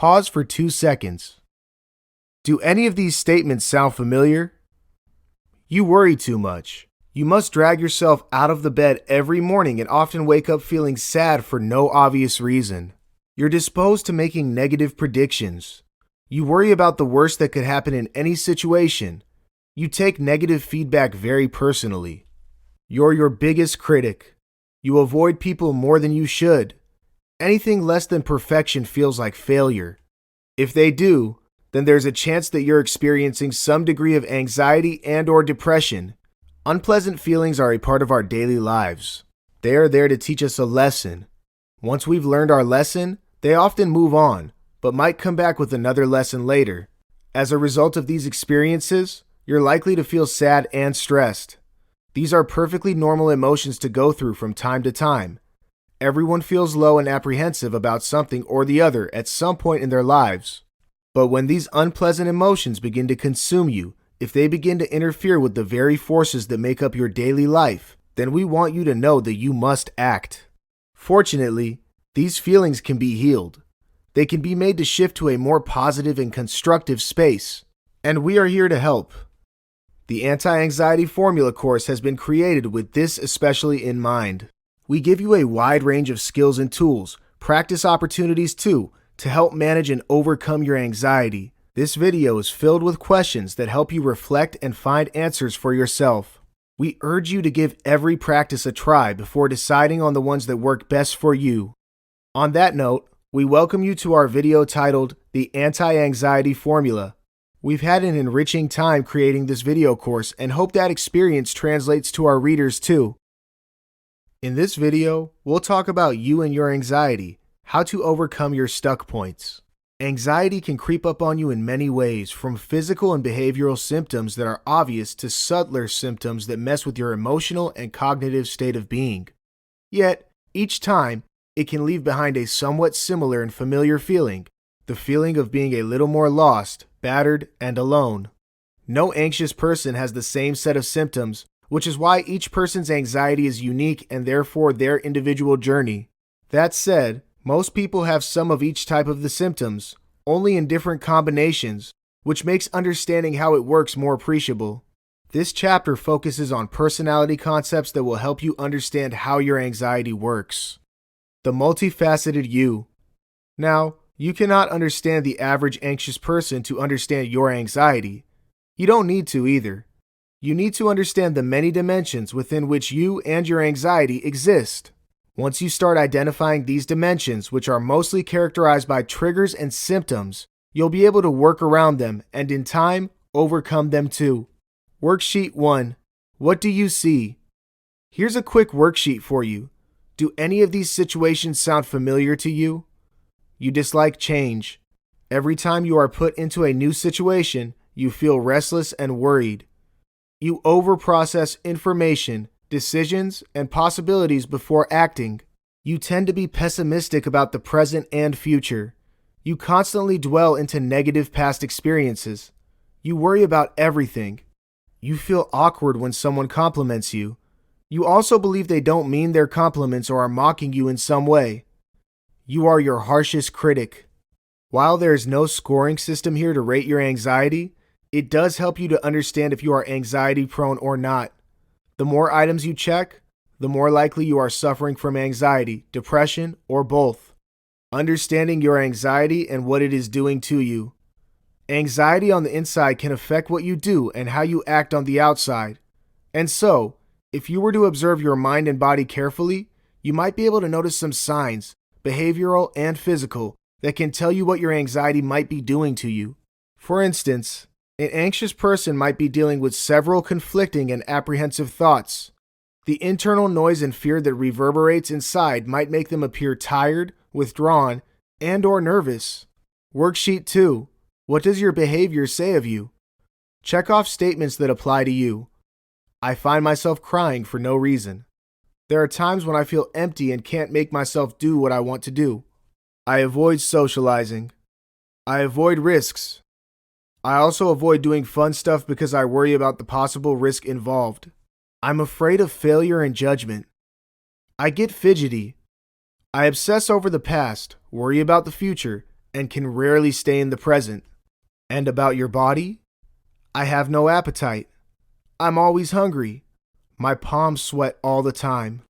Pause for 2 seconds. Do any of these statements sound familiar? You worry too much. You must drag yourself out of the bed every morning and often wake up feeling sad for no obvious reason. You're disposed to making negative predictions. You worry about the worst that could happen in any situation. You take negative feedback very personally. You're your biggest critic. You avoid people more than you should. Anything less than perfection feels like failure. If they do, then there's a chance that you're experiencing some degree of anxiety and/or depression. Unpleasant feelings are a part of our daily lives. They are there to teach us a lesson. Once we've learned our lesson, they often move on, but might come back with another lesson later. As a result of these experiences, you're likely to feel sad and stressed. These are perfectly normal emotions to go through from time to time. Everyone feels low and apprehensive about something or the other at some point in their lives. But when these unpleasant emotions begin to consume you, if they begin to interfere with the very forces that make up your daily life, then we want you to know that you must act. Fortunately, these feelings can be healed. They can be made to shift to a more positive and constructive space, and we are here to help. The Anti-Anxiety Formula course has been created with this especially in mind. We give you a wide range of skills and tools, practice opportunities too, to help manage and overcome your anxiety. This video is filled with questions that help you reflect and find answers for yourself. We urge you to give every practice a try before deciding on the ones that work best for you. On that note, we welcome you to our video titled The Anti-Anxiety Formula. We've had an enriching time creating this video course and hope that experience translates to our readers too. In this video, we'll talk about you and your anxiety, how to overcome your stuck points. Anxiety can creep up on you in many ways, from physical and behavioral symptoms that are obvious to subtler symptoms that mess with your emotional and cognitive state of being. Yet, each time, it can leave behind a somewhat similar and familiar feeling, the feeling of being a little more lost, battered, and alone. No anxious person has the same set of symptoms, which is why each person's anxiety is unique and therefore their individual journey. That said, most people have some of each type of the symptoms, only in different combinations, which makes understanding how it works more appreciable. This chapter focuses on personality concepts that will help you understand how your anxiety works. The multifaceted you. Now, you cannot understand the average anxious person to understand your anxiety. You don't need to either. You need to understand the many dimensions within which you and your anxiety exist. Once you start identifying these dimensions, which are mostly characterized by triggers and symptoms, you'll be able to work around them and in time, overcome them too. Worksheet 1. What do you see? Here's a quick worksheet for you. Do any of these situations sound familiar to you? You dislike change. Every time you are put into a new situation, you feel restless and worried. You overprocess information, decisions, and possibilities before acting. You tend to be pessimistic about the present and future. You constantly dwell into negative past experiences. You worry about everything. You feel awkward when someone compliments you. You also believe they don't mean their compliments or are mocking you in some way. You are your harshest critic. While there is no scoring system here to rate your anxiety, it does help you to understand if you are anxiety prone or not. The more items you check, the more likely you are suffering from anxiety, depression, or both. Understanding your anxiety and what it is doing to you. Anxiety on the inside can affect what you do and how you act on the outside. And so, if you were to observe your mind and body carefully, you might be able to notice some signs, behavioral and physical, that can tell you what your anxiety might be doing to you. For instance, an anxious person might be dealing with several conflicting and apprehensive thoughts. The internal noise and fear that reverberates inside might make them appear tired, withdrawn, and/or nervous. Worksheet 2. What does your behavior say of you? Check off statements that apply to you. I find myself crying for no reason. There are times when I feel empty and can't make myself do what I want to do. I avoid socializing. I avoid risks. I also avoid doing fun stuff because I worry about the possible risk involved. I'm afraid of failure and judgment. I get fidgety. I obsess over the past, worry about the future, and can rarely stay in the present. And about your body? I have no appetite. I'm always hungry. My palms sweat all the time.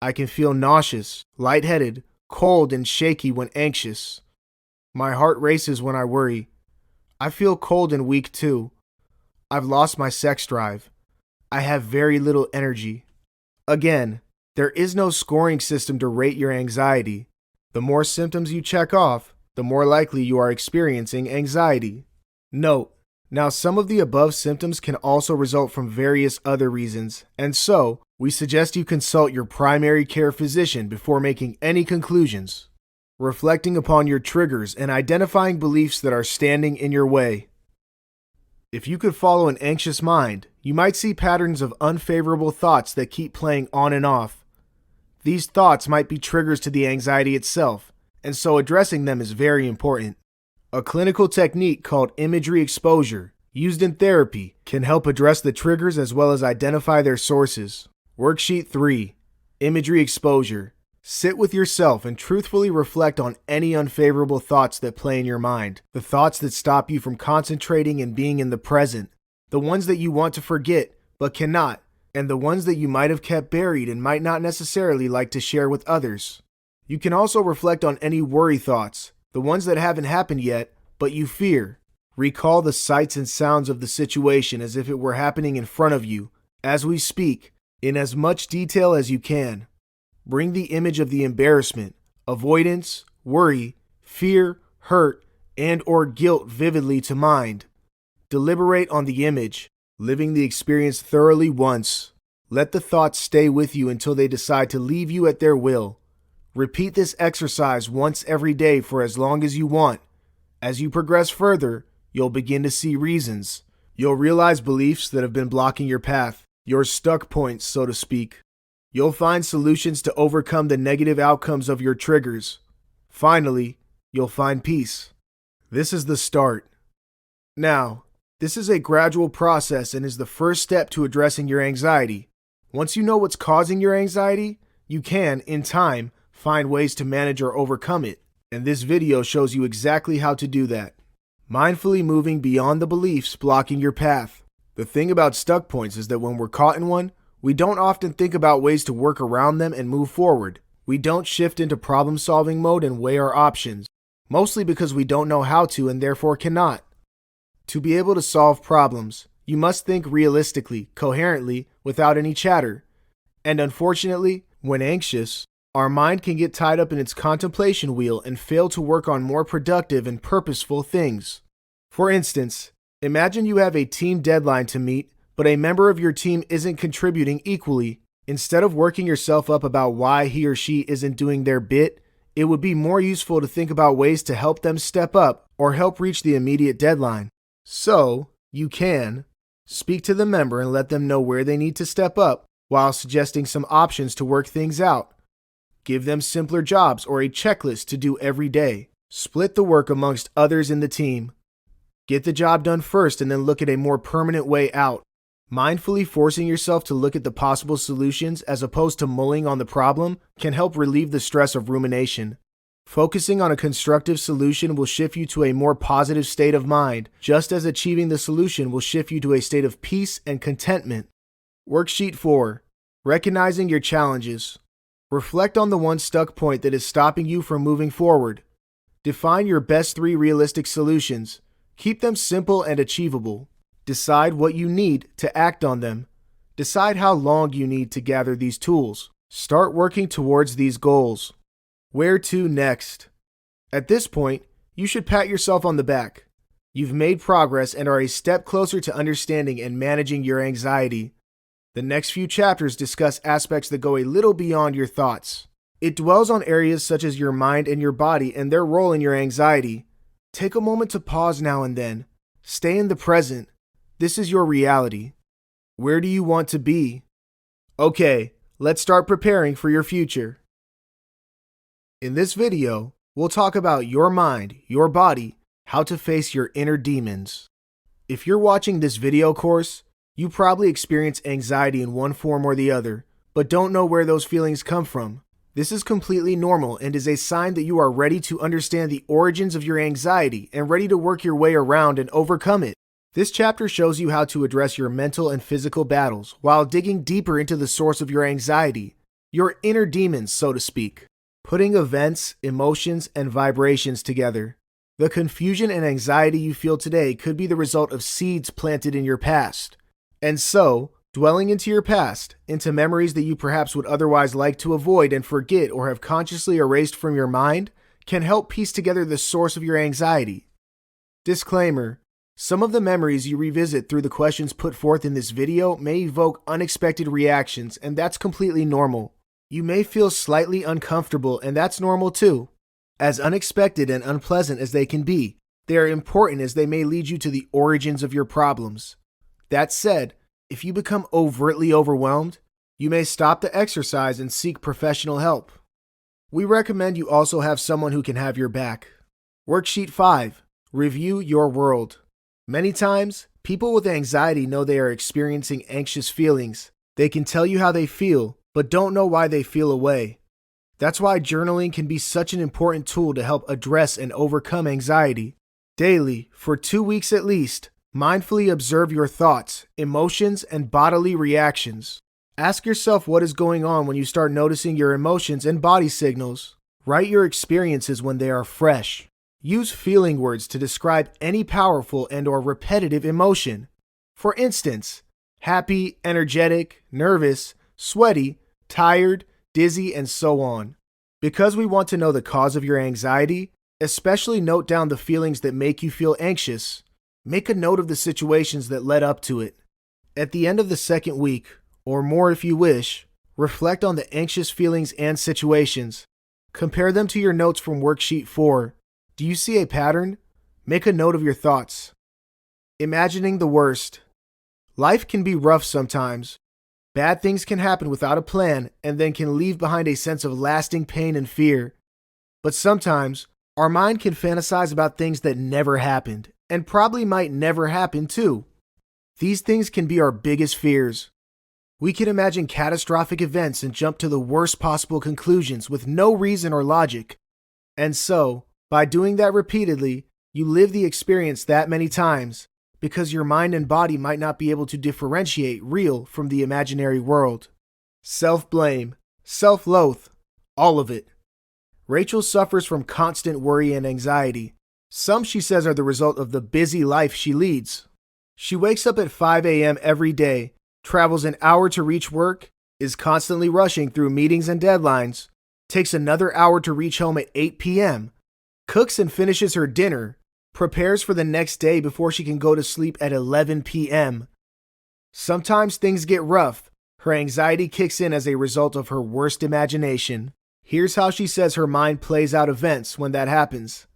I can feel nauseous, lightheaded, cold, and shaky when anxious. My heart races when I worry. I feel cold and weak too. I've lost my sex drive. I have very little energy. Again, there is no scoring system to rate your anxiety. The more symptoms you check off, the more likely you are experiencing anxiety. Note, now some of the above symptoms can also result from various other reasons, and so we suggest you consult your primary care physician before making any conclusions. Reflecting upon your triggers and identifying beliefs that are standing in your way. If you could follow an anxious mind, you might see patterns of unfavorable thoughts that keep playing on and off. These thoughts might be triggers to the anxiety itself, and so addressing them is very important. A clinical technique called imagery exposure, used in therapy, can help address the triggers as well as identify their sources. Worksheet 3. Imagery exposure. Sit with yourself and truthfully reflect on any unfavorable thoughts that play in your mind, the thoughts that stop you from concentrating and being in the present, the ones that you want to forget but cannot, and the ones that you might have kept buried and might not necessarily like to share with others. You can also reflect on any worry thoughts, the ones that haven't happened yet, but you fear. Recall the sights and sounds of the situation as if it were happening in front of you, as we speak, in as much detail as you can. Bring the image of the embarrassment, avoidance, worry, fear, hurt, and or guilt vividly to mind. Deliberate on the image, living the experience thoroughly once. Let the thoughts stay with you until they decide to leave you at their will. Repeat this exercise once every day for as long as you want. As you progress further, you'll begin to see reasons. You'll realize beliefs that have been blocking your path, your stuck points, so to speak. You'll find solutions to overcome the negative outcomes of your triggers. Finally, you'll find peace. This is the start. Now, this is a gradual process and is the first step to addressing your anxiety. Once you know what's causing your anxiety, you can, in time, find ways to manage or overcome it. And this video shows you exactly how to do that. Mindfully moving beyond the beliefs blocking your path. The thing about stuck points is that when we're caught in one, we don't often think about ways to work around them and move forward. We don't shift into problem-solving mode and weigh our options, mostly because we don't know how to and therefore cannot. To be able to solve problems, you must think realistically, coherently, without any chatter. And unfortunately, when anxious, our mind can get tied up in its contemplation wheel and fail to work on more productive and purposeful things. For instance, imagine you have a team deadline to meet, but a member of your team isn't contributing equally. Instead of working yourself up about why he or she isn't doing their bit, it would be more useful to think about ways to help them step up or help reach the immediate deadline. So, you can speak to the member and let them know where they need to step up while suggesting some options to work things out. Give them simpler jobs or a checklist to do every day. Split the work amongst others in the team. Get the job done first and then look at a more permanent way out. Mindfully forcing yourself to look at the possible solutions as opposed to mulling on the problem can help relieve the stress of rumination. Focusing on a constructive solution will shift you to a more positive state of mind, just as achieving the solution will shift you to a state of peace and contentment. Worksheet 4. Recognizing your challenges. Reflect on the one stuck point that is stopping you from moving forward. Define your best 3 realistic solutions. Keep them simple and achievable. Decide what you need to act on them. Decide how long you need to gather these tools. Start working towards these goals. Where to next? At this point, you should pat yourself on the back. You've made progress and are a step closer to understanding and managing your anxiety. The next few chapters discuss aspects that go a little beyond your thoughts. It dwells on areas such as your mind and your body and their role in your anxiety. Take a moment to pause now and then. Stay in the present. This is your reality. Where do you want to be? Okay, let's start preparing for your future. In this video, we'll talk about your mind, your body, how to face your inner demons. If you're watching this video course, you probably experience anxiety in one form or the other, but don't know where those feelings come from. This is completely normal and is a sign that you are ready to understand the origins of your anxiety and ready to work your way around and overcome it. This chapter shows you how to address your mental and physical battles while digging deeper into the source of your anxiety, your inner demons, so to speak. Putting events, emotions, and vibrations together. The confusion and anxiety you feel today could be the result of seeds planted in your past. And so, dwelling into your past, into memories that you perhaps would otherwise like to avoid and forget or have consciously erased from your mind, can help piece together the source of your anxiety. Disclaimer: some of the memories you revisit through the questions put forth in this video may evoke unexpected reactions, and that's completely normal. You may feel slightly uncomfortable, and that's normal too. As unexpected and unpleasant as they can be, they are important as they may lead you to the origins of your problems. That said, if you become overtly overwhelmed, you may stop the exercise and seek professional help. We recommend you also have someone who can have your back. Worksheet 5. Review your world. Many times, people with anxiety know they are experiencing anxious feelings. They can tell you how they feel, but don't know why they feel a way. That's why journaling can be such an important tool to help address and overcome anxiety. Daily, for 2 weeks at least, mindfully observe your thoughts, emotions, and bodily reactions. Ask yourself what is going on when you start noticing your emotions and body signals. Write your experiences when they are fresh. Use feeling words to describe any powerful and/or repetitive emotion. For instance, happy, energetic, nervous, sweaty, tired, dizzy, and so on. Because we want to know the cause of your anxiety, especially note down the feelings that make you feel anxious. Make a note of the situations that led up to it. At the end of the second week, or more if you wish, reflect on the anxious feelings and situations. Compare them to your notes from Worksheet 4. Do you see a pattern? Make a note of your thoughts. Imagining the worst. Life can be rough sometimes. Bad things can happen without a plan and then can leave behind a sense of lasting pain and fear. But sometimes, our mind can fantasize about things that never happened and probably might never happen too. These things can be our biggest fears. We can imagine catastrophic events and jump to the worst possible conclusions with no reason or logic. And so, by doing that repeatedly, you live the experience that many times, because your mind and body might not be able to differentiate real from the imaginary world. Self-blame, self-loathe, all of it. Rachel suffers from constant worry and anxiety. Some, she says, are the result of the busy life she leads. She wakes up at 5 a.m. every day, travels an hour to reach work, is constantly rushing through meetings and deadlines, takes another hour to reach home at 8 p.m., cooks and finishes her dinner, prepares for the next day before she can go to sleep at 11 p.m. Sometimes things get rough. Her anxiety kicks in as a result of her worst imagination. Here's how she says her mind plays out events when that happens.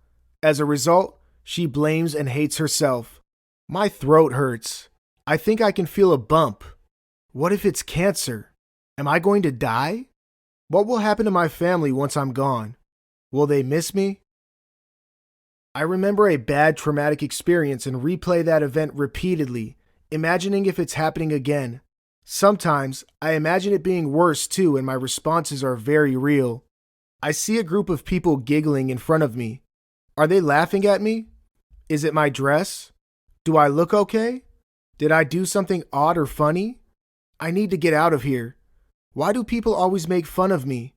As a result, she blames and hates herself. My throat hurts. I think I can feel a bump. What if it's cancer? Am I going to die? What will happen to my family once I'm gone? Will they miss me? I remember a bad traumatic experience and replay that event repeatedly, imagining if it's happening again. Sometimes, I imagine it being worse too, and my responses are very real. I see a group of people giggling in front of me. Are they laughing at me? Is it my dress? Do I look okay? Did I do something odd or funny? I need to get out of here. Why do people always make fun of me?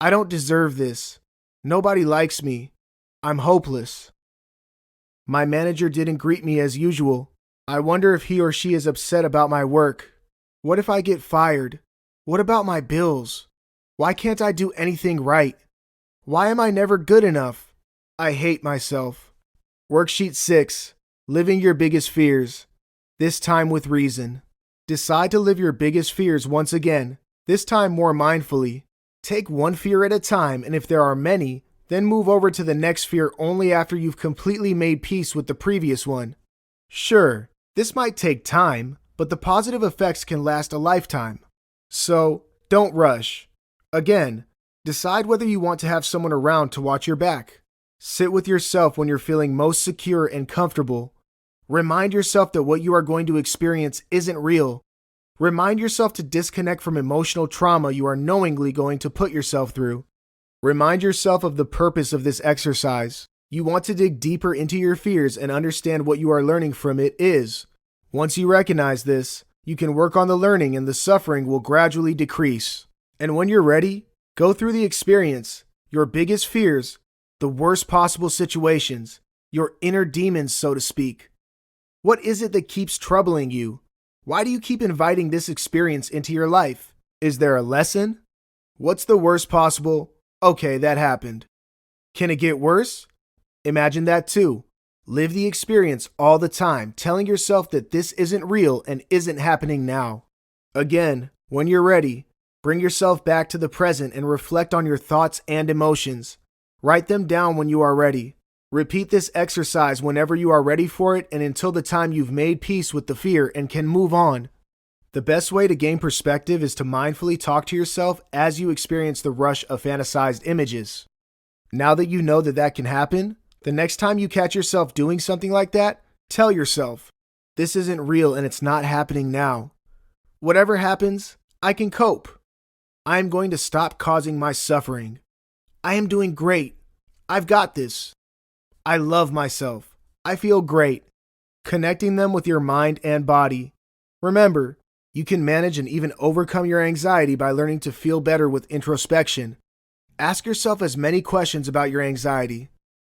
I don't deserve this. Nobody likes me. I'm hopeless. My manager didn't greet me as usual. I wonder if he or she is upset about my work. What if I get fired? What about my bills? Why can't I do anything right? Why am I never good enough? I hate myself. Worksheet 6. Living your biggest fears. This time with reason. Decide to live your biggest fears once again, this time more mindfully. Take one fear at a time, and if there are many, then move over to the next fear only after you've completely made peace with the previous one. Sure, this might take time, but the positive effects can last a lifetime. So, don't rush. Again, decide whether you want to have someone around to watch your back. Sit with yourself when you're feeling most secure and comfortable. Remind yourself that what you are going to experience isn't real. Remind yourself to disconnect from emotional trauma you are knowingly going to put yourself through. Remind yourself of the purpose of this exercise. You want to dig deeper into your fears and understand what you are learning from it is. Once you recognize this, you can work on the learning and the suffering will gradually decrease. And when you're ready, go through the experience, your biggest fears, the worst possible situations, your inner demons, so to speak. What is it that keeps troubling you? Why do you keep inviting this experience into your life? Is there a lesson? What's the worst possible? Okay, that happened. Can it get worse? Imagine that too. Live the experience all the time, telling yourself that this isn't real and isn't happening now. Again, when you're ready, bring yourself back to the present and reflect on your thoughts and emotions. Write them down when you are ready. Repeat this exercise whenever you are ready for it and until the time you've made peace with the fear and can move on. The best way to gain perspective is to mindfully talk to yourself as you experience the rush of fantasized images. Now that you know that that can happen, the next time you catch yourself doing something like that, tell yourself, this isn't real and it's not happening now. Whatever happens, I can cope. I am going to stop causing my suffering. I am doing great. I've got this. I love myself. I feel great. Connecting them with your mind and body. Remember, you can manage and even overcome your anxiety by learning to feel better with introspection. Ask yourself as many questions about your anxiety.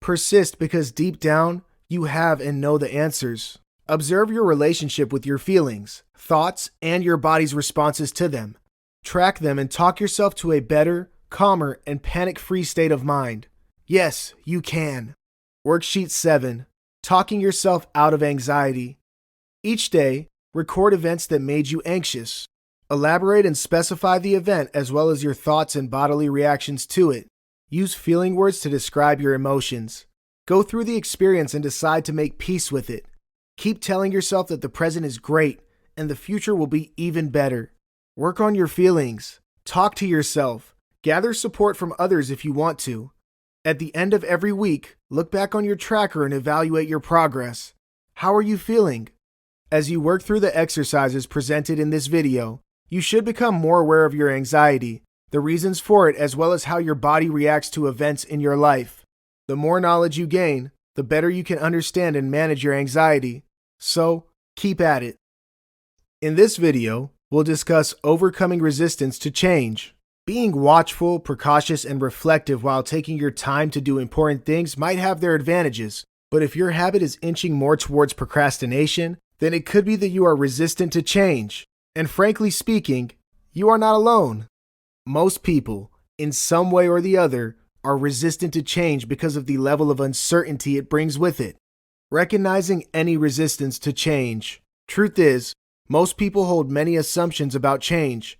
Persist because deep down, you have and know the answers. Observe your relationship with your feelings, thoughts, and your body's responses to them. Track them and talk yourself to a better, calmer, and panic-free state of mind. Yes, you can. Worksheet 7. Talking yourself out of anxiety. Each day, record events that made you anxious. Elaborate and specify the event as well as your thoughts and bodily reactions to it. Use feeling words to describe your emotions. Go through the experience and decide to make peace with it. Keep telling yourself that the present is great and the future will be even better. Work on your feelings. Talk to yourself. Gather support from others if you want to. At the end of every week, look back on your tracker and evaluate your progress. How are you feeling? As you work through the exercises presented in this video, you should become more aware of your anxiety, the reasons for it, as well as how your body reacts to events in your life. The more knowledge you gain, the better you can understand and manage your anxiety. So, keep at it. In this video, we'll discuss overcoming resistance to change. Being watchful, precautious, and reflective while taking your time to do important things might have their advantages, but if your habit is inching more towards procrastination, then it could be that you are resistant to change. And frankly speaking, you are not alone. Most people, in some way or the other, are resistant to change because of the level of uncertainty it brings with it. Recognizing any resistance to change. Truth is, most people hold many assumptions about change.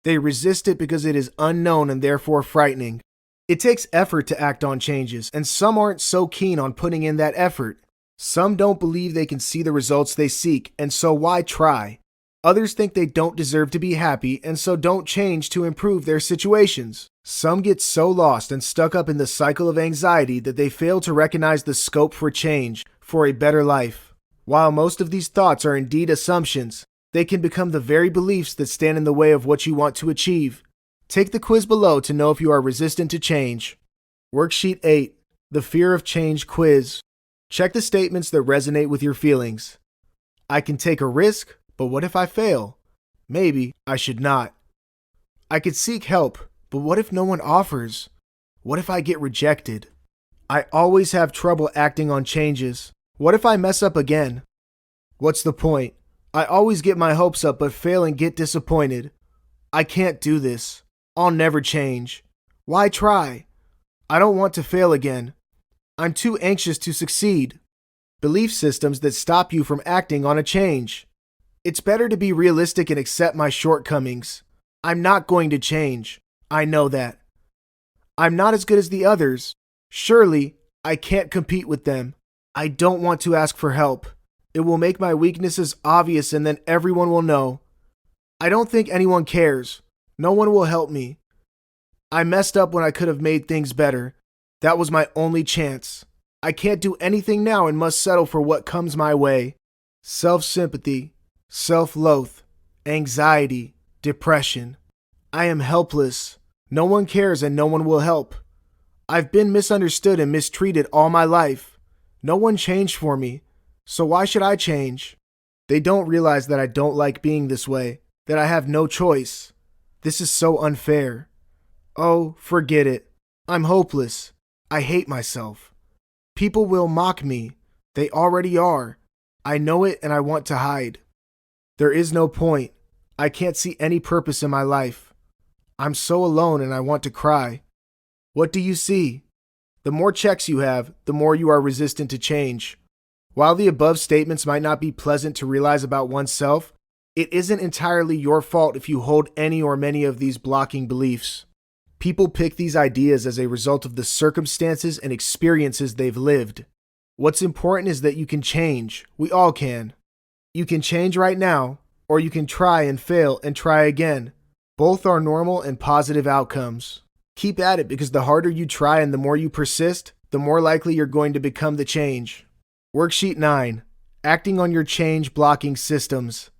They resist it because it is unknown and therefore frightening. It takes effort to act on changes, and some aren't so keen on putting in that effort. Some don't believe they can see the results they seek, and so why try? Others think they don't deserve to be happy, and so don't change to improve their situations. Some get so lost and stuck up in the cycle of anxiety that they fail to recognize the scope for change, for a better life. While most of these thoughts are indeed assumptions, they can become the very beliefs that stand in the way of what you want to achieve. Take the quiz below to know if you are resistant to change. Worksheet 8. The Fear of Change Quiz. Check the statements that resonate with your feelings. I can take a risk, but what if I fail? Maybe I should not. I could seek help, but what if no one offers? What if I get rejected? I always have trouble acting on changes. What if I mess up again? What's the point? I always get my hopes up but fail and get disappointed. I can't do this. I'll never change. Why try? I don't want to fail again. I'm too anxious to succeed. Belief systems that stop you from acting on a change. It's better to be realistic and accept my shortcomings. I'm not going to change. I know that. I'm not as good as the others. Surely, I can't compete with them. I don't want to ask for help. It will make my weaknesses obvious and then everyone will know. I don't think anyone cares. No one will help me. I messed up when I could have made things better. That was my only chance. I can't do anything now and must settle for what comes my way. Self-sympathy, self-loathe, anxiety, depression. I am helpless. No one cares and no one will help. I've been misunderstood and mistreated all my life. No one changed for me, so why should I change? They don't realize that I don't like being this way, that I have no choice. This is so unfair. Oh, forget it. I'm hopeless. I hate myself. People will mock me. They already are. I know it and I want to hide. There is no point. I can't see any purpose in my life. I'm so alone and I want to cry. What do you see? The more checks you have, the more you are resistant to change. While the above statements might not be pleasant to realize about oneself, it isn't entirely your fault if you hold any or many of these blocking beliefs. People pick these ideas as a result of the circumstances and experiences they've lived. What's important is that you can change. We all can. You can change right now, or you can try and fail and try again. Both are normal and positive outcomes. Keep at it because the harder you try and the more you persist, the more likely you're going to become the change. Worksheet 9. Acting on your change blocking systems.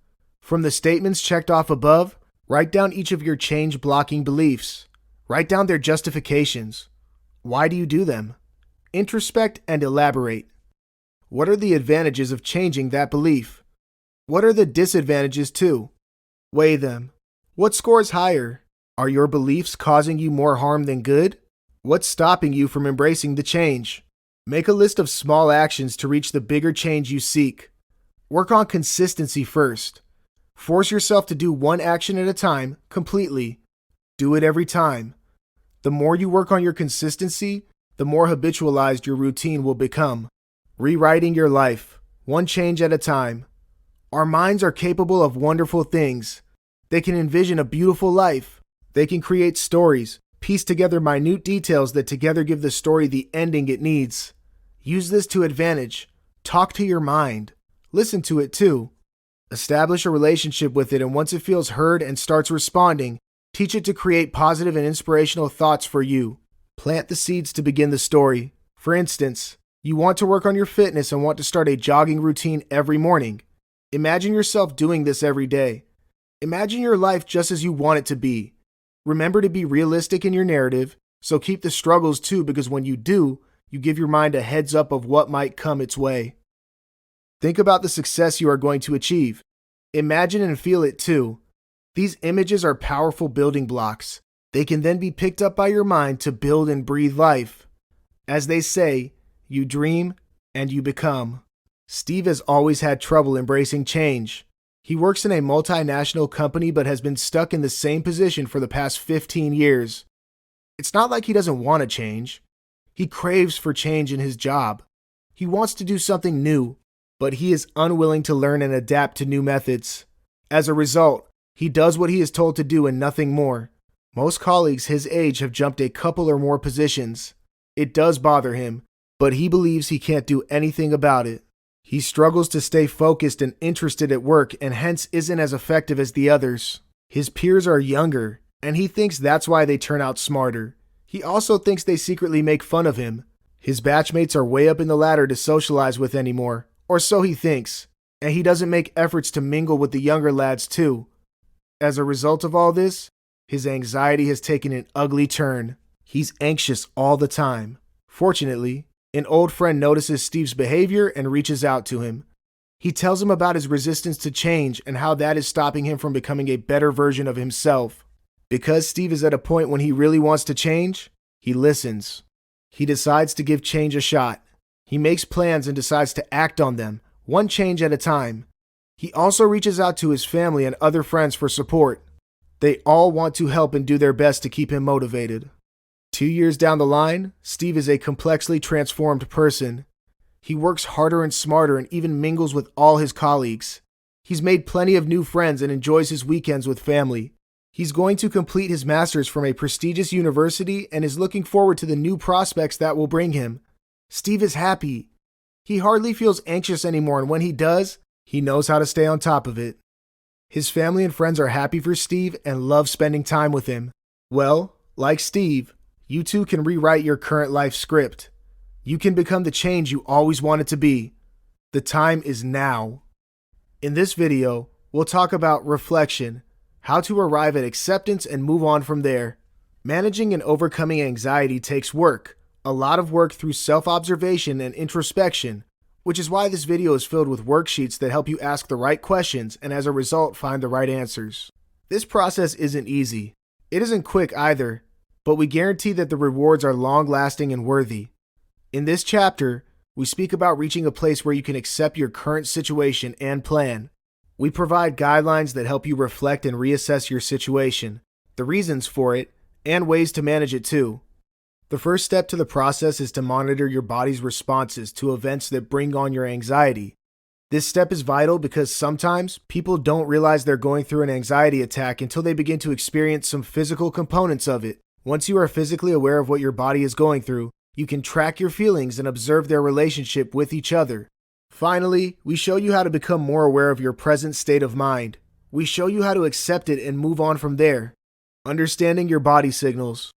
From the statements checked off above, write down each of your change blocking beliefs. Write down their justifications. Why do you do them? Introspect and elaborate. What are the advantages of changing that belief? What are the disadvantages too? Weigh them. What scores higher? Are your beliefs causing you more harm than good? What's stopping you from embracing the change? Make a list of small actions to reach the bigger change you seek. Work on consistency first. Force yourself to do one action at a time, completely. Do it every time. The more you work on your consistency, the more habitualized your routine will become. Rewriting your life, one change at a time. Our minds are capable of wonderful things. They can envision a beautiful life. They can create stories, piece together minute details that together give the story the ending it needs. Use this to advantage. Talk to your mind. Listen to it too. Establish a relationship with it, and once it feels heard and starts responding, teach it to create positive and inspirational thoughts for you. Plant the seeds to begin the story. For instance, you want to work on your fitness and want to start a jogging routine every morning. Imagine yourself doing this every day. Imagine your life just as you want it to be. Remember to be realistic in your narrative, so keep the struggles too, because when you do, you give your mind a heads up of what might come its way. Think about the success you are going to achieve. Imagine and feel it too. These images are powerful building blocks. They can then be picked up by your mind to build and breathe life. As they say, you dream and you become. Steve has always had trouble embracing change. He works in a multinational company but has been stuck in the same position for the past 15 years. It's not like he doesn't want to change. He craves for change in his job. He wants to do something new, but he is unwilling to learn and adapt to new methods. As a result, he does what he is told to do and nothing more. Most colleagues his age have jumped a couple or more positions. It does bother him, but he believes he can't do anything about it. He struggles to stay focused and interested at work and hence isn't as effective as the others. His peers are younger, and he thinks that's why they turn out smarter. He also thinks they secretly make fun of him. His batchmates are way up in the ladder to socialize with anymore, or so he thinks, and he doesn't make efforts to mingle with the younger lads too. As a result of all this, his anxiety has taken an ugly turn. He's anxious all the time. Fortunately, an old friend notices Steve's behavior and reaches out to him. He tells him about his resistance to change and how that is stopping him from becoming a better version of himself. Because Steve is at a point when he really wants to change, he listens. He decides to give change a shot. He makes plans and decides to act on them, one change at a time. He also reaches out to his family and other friends for support. They all want to help and do their best to keep him motivated. 2 years down the line, Steve is a complexly transformed person. He works harder and smarter and even mingles with all his colleagues. He's made plenty of new friends and enjoys his weekends with family. He's going to complete his master's from a prestigious university and is looking forward to the new prospects that will bring him. Steve is happy. He hardly feels anxious anymore, and when he does, he knows how to stay on top of it. His family and friends are happy for Steve and love spending time with him. Well, like Steve, you too can rewrite your current life script. You can become the change you always wanted to be. The time is now. In this video, we'll talk about reflection, how to arrive at acceptance and move on from there. Managing and overcoming anxiety takes work, a lot of work through self-observation and introspection, which is why this video is filled with worksheets that help you ask the right questions and as a result find the right answers. This process isn't easy. It isn't quick either, but we guarantee that the rewards are long-lasting and worthy. In this chapter, we speak about reaching a place where you can accept your current situation and plan. We provide guidelines that help you reflect and reassess your situation, the reasons for it, and ways to manage it too. The first step to the process is to monitor your body's responses to events that bring on your anxiety. This step is vital because sometimes people don't realize they're going through an anxiety attack until they begin to experience some physical components of it. Once you are physically aware of what your body is going through, you can track your feelings and observe their relationship with each other. Finally, we show you how to become more aware of your present state of mind. We show you how to accept it and move on from there. Understanding your body signals.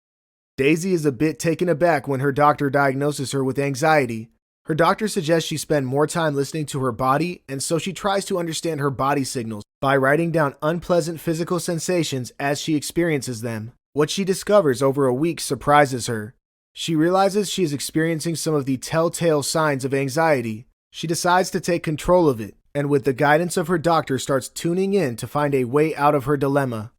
Daisy is a bit taken aback when her doctor diagnoses her with anxiety. Her doctor suggests she spend more time listening to her body, and so she tries to understand her body signals by writing down unpleasant physical sensations as she experiences them. What she discovers over a week surprises her. She realizes she is experiencing some of the telltale signs of anxiety. She decides to take control of it, and with the guidance of her doctor starts tuning in to find a way out of her dilemma.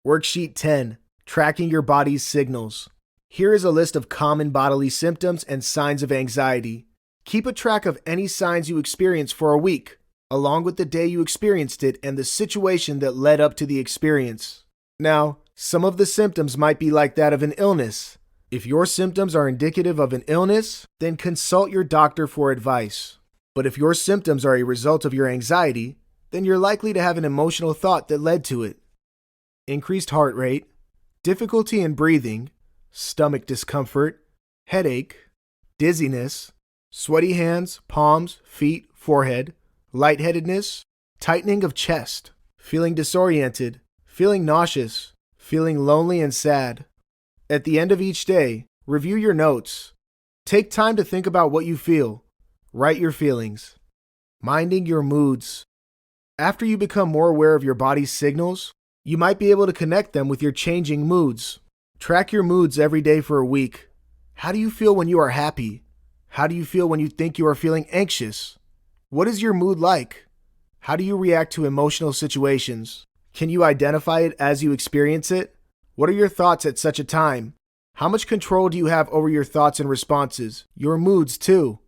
Worksheet 10. Tracking your body's signals. Here is a list of common bodily symptoms and signs of anxiety. Keep a track of any signs you experience for a week, along with the day you experienced it and the situation that led up to the experience. Now, some of the symptoms might be like that of an illness. If your symptoms are indicative of an illness, then consult your doctor for advice. But if your symptoms are a result of your anxiety, then you're likely to have an emotional thought that led to it. Increased heart rate, difficulty in breathing, stomach discomfort, headache, dizziness, sweaty hands, palms, feet, forehead, lightheadedness, tightening of chest, feeling disoriented, feeling nauseous, feeling lonely and sad. At the end of each day, review your notes. Take time to think about what you feel. Write your feelings. Minding your moods. After you become more aware of your body's signals, you might be able to connect them with your changing moods. Track your moods every day for a week. How do you feel when you are happy? How do you feel when you think you are feeling anxious? What is your mood like? How do you react to emotional situations? Can you identify it as you experience it? What are your thoughts at such a time? How much control do you have over your thoughts and responses? Your moods too.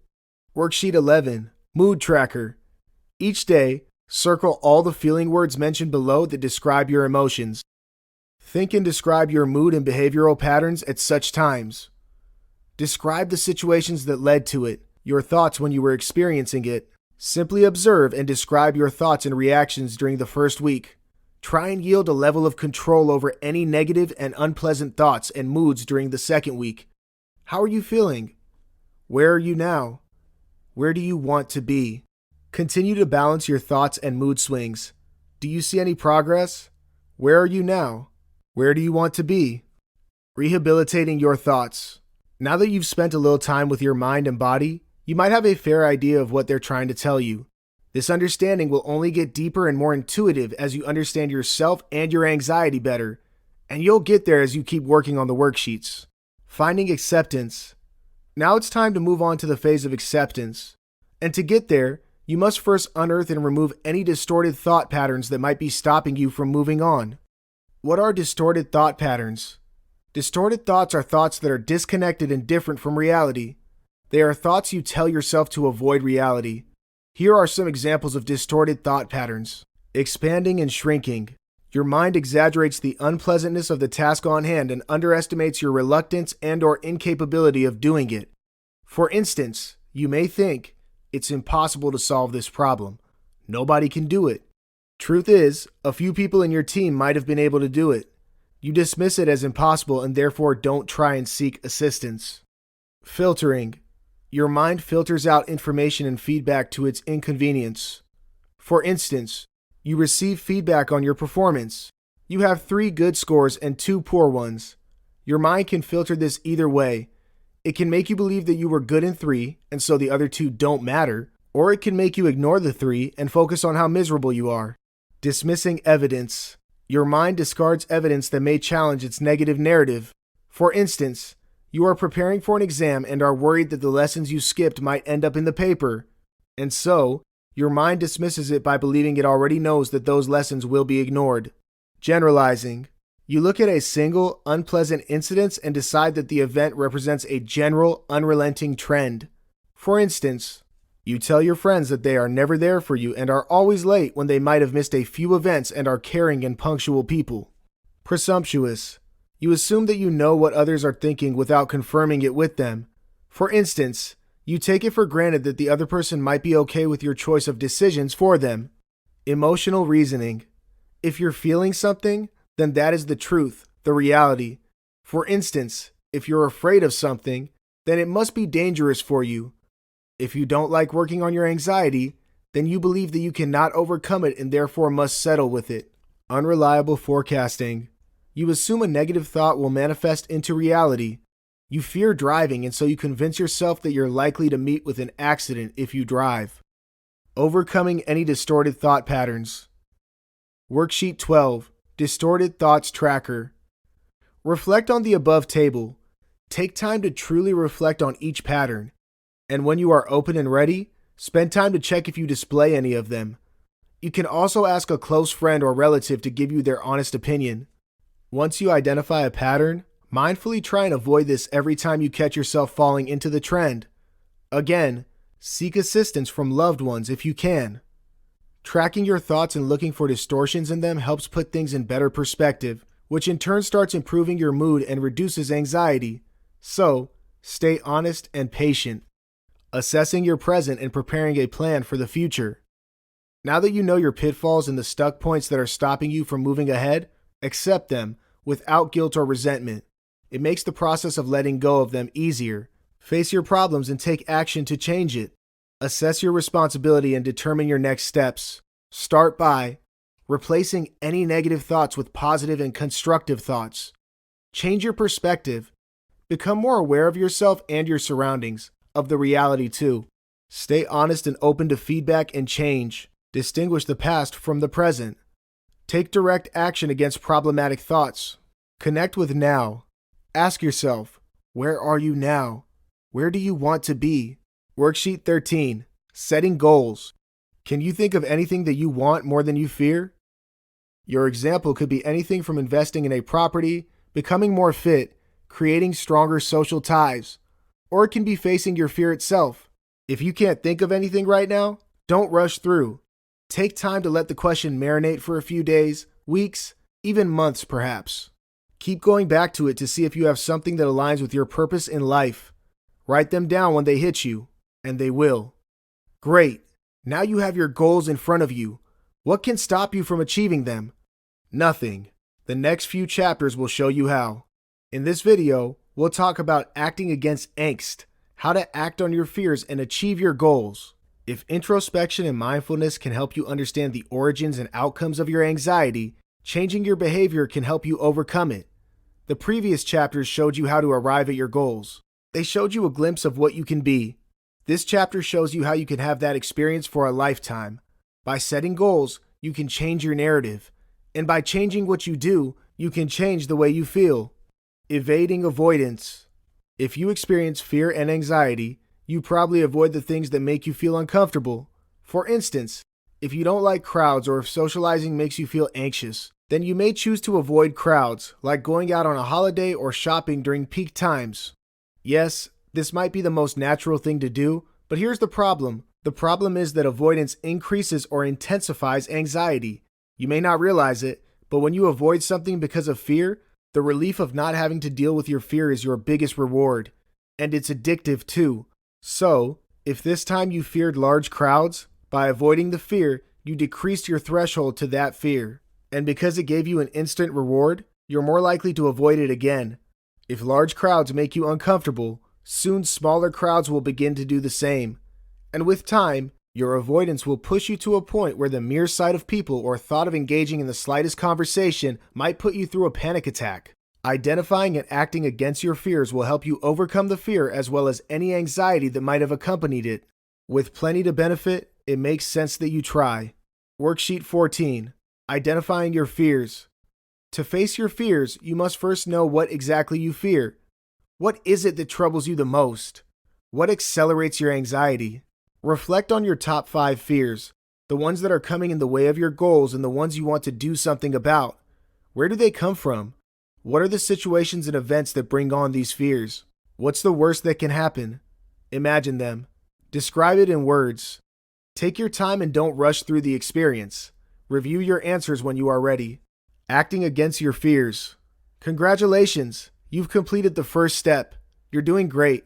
Worksheet 11. Mood Tracker. Each day, circle all the feeling words mentioned below that describe your emotions. Think and describe your mood and behavioral patterns at such times. Describe the situations that led to it, your thoughts when you were experiencing it. Simply observe and describe your thoughts and reactions during the first week. Try and yield a level of control over any negative and unpleasant thoughts and moods during the second week. How are you feeling? Where are you now? Where do you want to be? Continue to balance your thoughts and mood swings. Do you see any progress? Where are you now? Where do you want to be? Rehabilitating your thoughts. Now that you've spent a little time with your mind and body, you might have a fair idea of what they're trying to tell you. This understanding will only get deeper and more intuitive as you understand yourself and your anxiety better, and you'll get there as you keep working on the worksheets. Finding acceptance. Now it's time to move on to the phase of acceptance. And to get there, you must first unearth and remove any distorted thought patterns that might be stopping you from moving on. What are distorted thought patterns? Distorted thoughts are thoughts that are disconnected and different from reality. They are thoughts you tell yourself to avoid reality. Here are some examples of distorted thought patterns. Expanding and shrinking. Your mind exaggerates the unpleasantness of the task on hand and underestimates your reluctance and/or incapability of doing it. For instance, you may think, it's impossible to solve this problem. Nobody can do it. Truth is, a few people in your team might have been able to do it. You dismiss it as impossible and therefore don't try and seek assistance. Filtering. Your mind filters out information and feedback to its inconvenience. For instance, you receive feedback on your performance. You have 3 good scores and 2 poor ones. Your mind can filter this either way. It can make you believe that you were good in 3, and so the other 2 don't matter, or it can make you ignore the 3 and focus on how miserable you are. Dismissing evidence. Your mind discards evidence that may challenge its negative narrative. For instance, you are preparing for an exam and are worried that the lessons you skipped might end up in the paper. And so, your mind dismisses it by believing it already knows that those lessons will be ignored. Generalizing. You look at a single, unpleasant incident and decide that the event represents a general, unrelenting trend. For instance, you tell your friends that they are never there for you and are always late when they might have missed a few events and are caring and punctual people. Presumptuous. You assume that you know what others are thinking without confirming it with them. For instance, you take it for granted that the other person might be okay with your choice of decisions for them. Emotional reasoning. If you're feeling something, then that is the truth, the reality. For instance, if you're afraid of something, then it must be dangerous for you. If you don't like working on your anxiety, then you believe that you cannot overcome it and therefore must settle with it. Unreliable forecasting. You assume a negative thought will manifest into reality. You fear driving, and so you convince yourself that you're likely to meet with an accident if you drive. Overcoming any distorted thought patterns. Worksheet 12. Distorted Thoughts Tracker. Reflect on the above table. Take time to truly reflect on each pattern. And when you are open and ready, spend time to check if you display any of them. You can also ask a close friend or relative to give you their honest opinion. Once you identify a pattern, mindfully try and avoid this every time you catch yourself falling into the trend. Again, seek assistance from loved ones if you can. Tracking your thoughts and looking for distortions in them helps put things in better perspective, which in turn starts improving your mood and reduces anxiety. So, stay honest and patient. Assessing your present and preparing a plan for the future. Now that you know your pitfalls and the stuck points that are stopping you from moving ahead, accept them without guilt or resentment. It makes the process of letting go of them easier. Face your problems and take action to change it. Assess your responsibility and determine your next steps. Start by replacing any negative thoughts with positive and constructive thoughts. Change your perspective. Become more aware of yourself and your surroundings, of the reality too. Stay honest and open to feedback and change. Distinguish the past from the present. Take direct action against problematic thoughts. Connect with now. Ask yourself, where are you now? Where do you want to be? Worksheet 13. Setting goals. Can you think of anything that you want more than you fear? Your example could be anything from investing in a property, becoming more fit, creating stronger social ties, or it can be facing your fear itself. If you can't think of anything right now, don't rush through. Take time to let the question marinate for a few days, weeks, even months perhaps. Keep going back to it to see if you have something that aligns with your purpose in life. Write them down when they hit you, and they will. Great. Now you have your goals in front of you. What can stop you from achieving them? Nothing. The next few chapters will show you how. In this video, we'll talk about acting against angst, how to act on your fears and achieve your goals. If introspection and mindfulness can help you understand the origins and outcomes of your anxiety, changing your behavior can help you overcome it. The previous chapters showed you how to arrive at your goals. They showed you a glimpse of what you can be. This chapter shows you how you can have that experience for a lifetime. By setting goals, you can change your narrative. And by changing what you do, you can change the way you feel. Evading avoidance. If you experience fear and anxiety, you probably avoid the things that make you feel uncomfortable. For instance, if you don't like crowds or if socializing makes you feel anxious, then you may choose to avoid crowds, like going out on a holiday or shopping during peak times. Yes, this might be the most natural thing to do, but here's the problem. The problem is that avoidance increases or intensifies anxiety. You may not realize it, but when you avoid something because of fear, the relief of not having to deal with your fear is your biggest reward. And it's addictive too. So, if this time you feared large crowds, by avoiding the fear, you decreased your threshold to that fear. And because it gave you an instant reward, you're more likely to avoid it again. If large crowds make you uncomfortable, soon smaller crowds will begin to do the same. And with time, your avoidance will push you to a point where the mere sight of people or thought of engaging in the slightest conversation might put you through a panic attack. Identifying and acting against your fears will help you overcome the fear as well as any anxiety that might have accompanied it. With plenty to benefit, it makes sense that you try. Worksheet 14. Identifying your fears. To face your fears, you must first know what exactly you fear. What is it that troubles you the most? What accelerates your anxiety? Reflect on your top 5 fears, the ones that are coming in the way of your goals and the ones you want to do something about. Where do they come from? What are the situations and events that bring on these fears? What's the worst that can happen? Imagine them. Describe it in words. Take your time and don't rush through the experience. Review your answers when you are ready. Acting against your fears. Congratulations! You've completed the first step. You're doing great.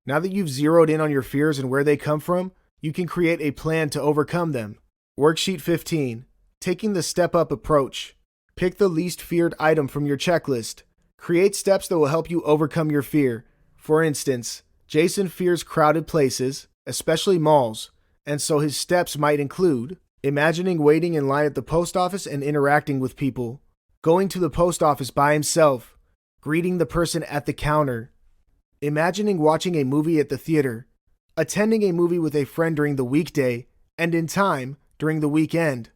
Now that you've zeroed in on your fears and where they come from, you can create a plan to overcome them. Worksheet 15. Taking the step-up approach. Pick the least feared item from your checklist. Create steps that will help you overcome your fear. For instance, Jason fears crowded places, especially malls, and so his steps might include imagining waiting in line at the post office and interacting with people, going to the post office by himself, greeting the person at the counter, imagining watching a movie at the theater, attending a movie with a friend during the weekday, and in time during the weekend,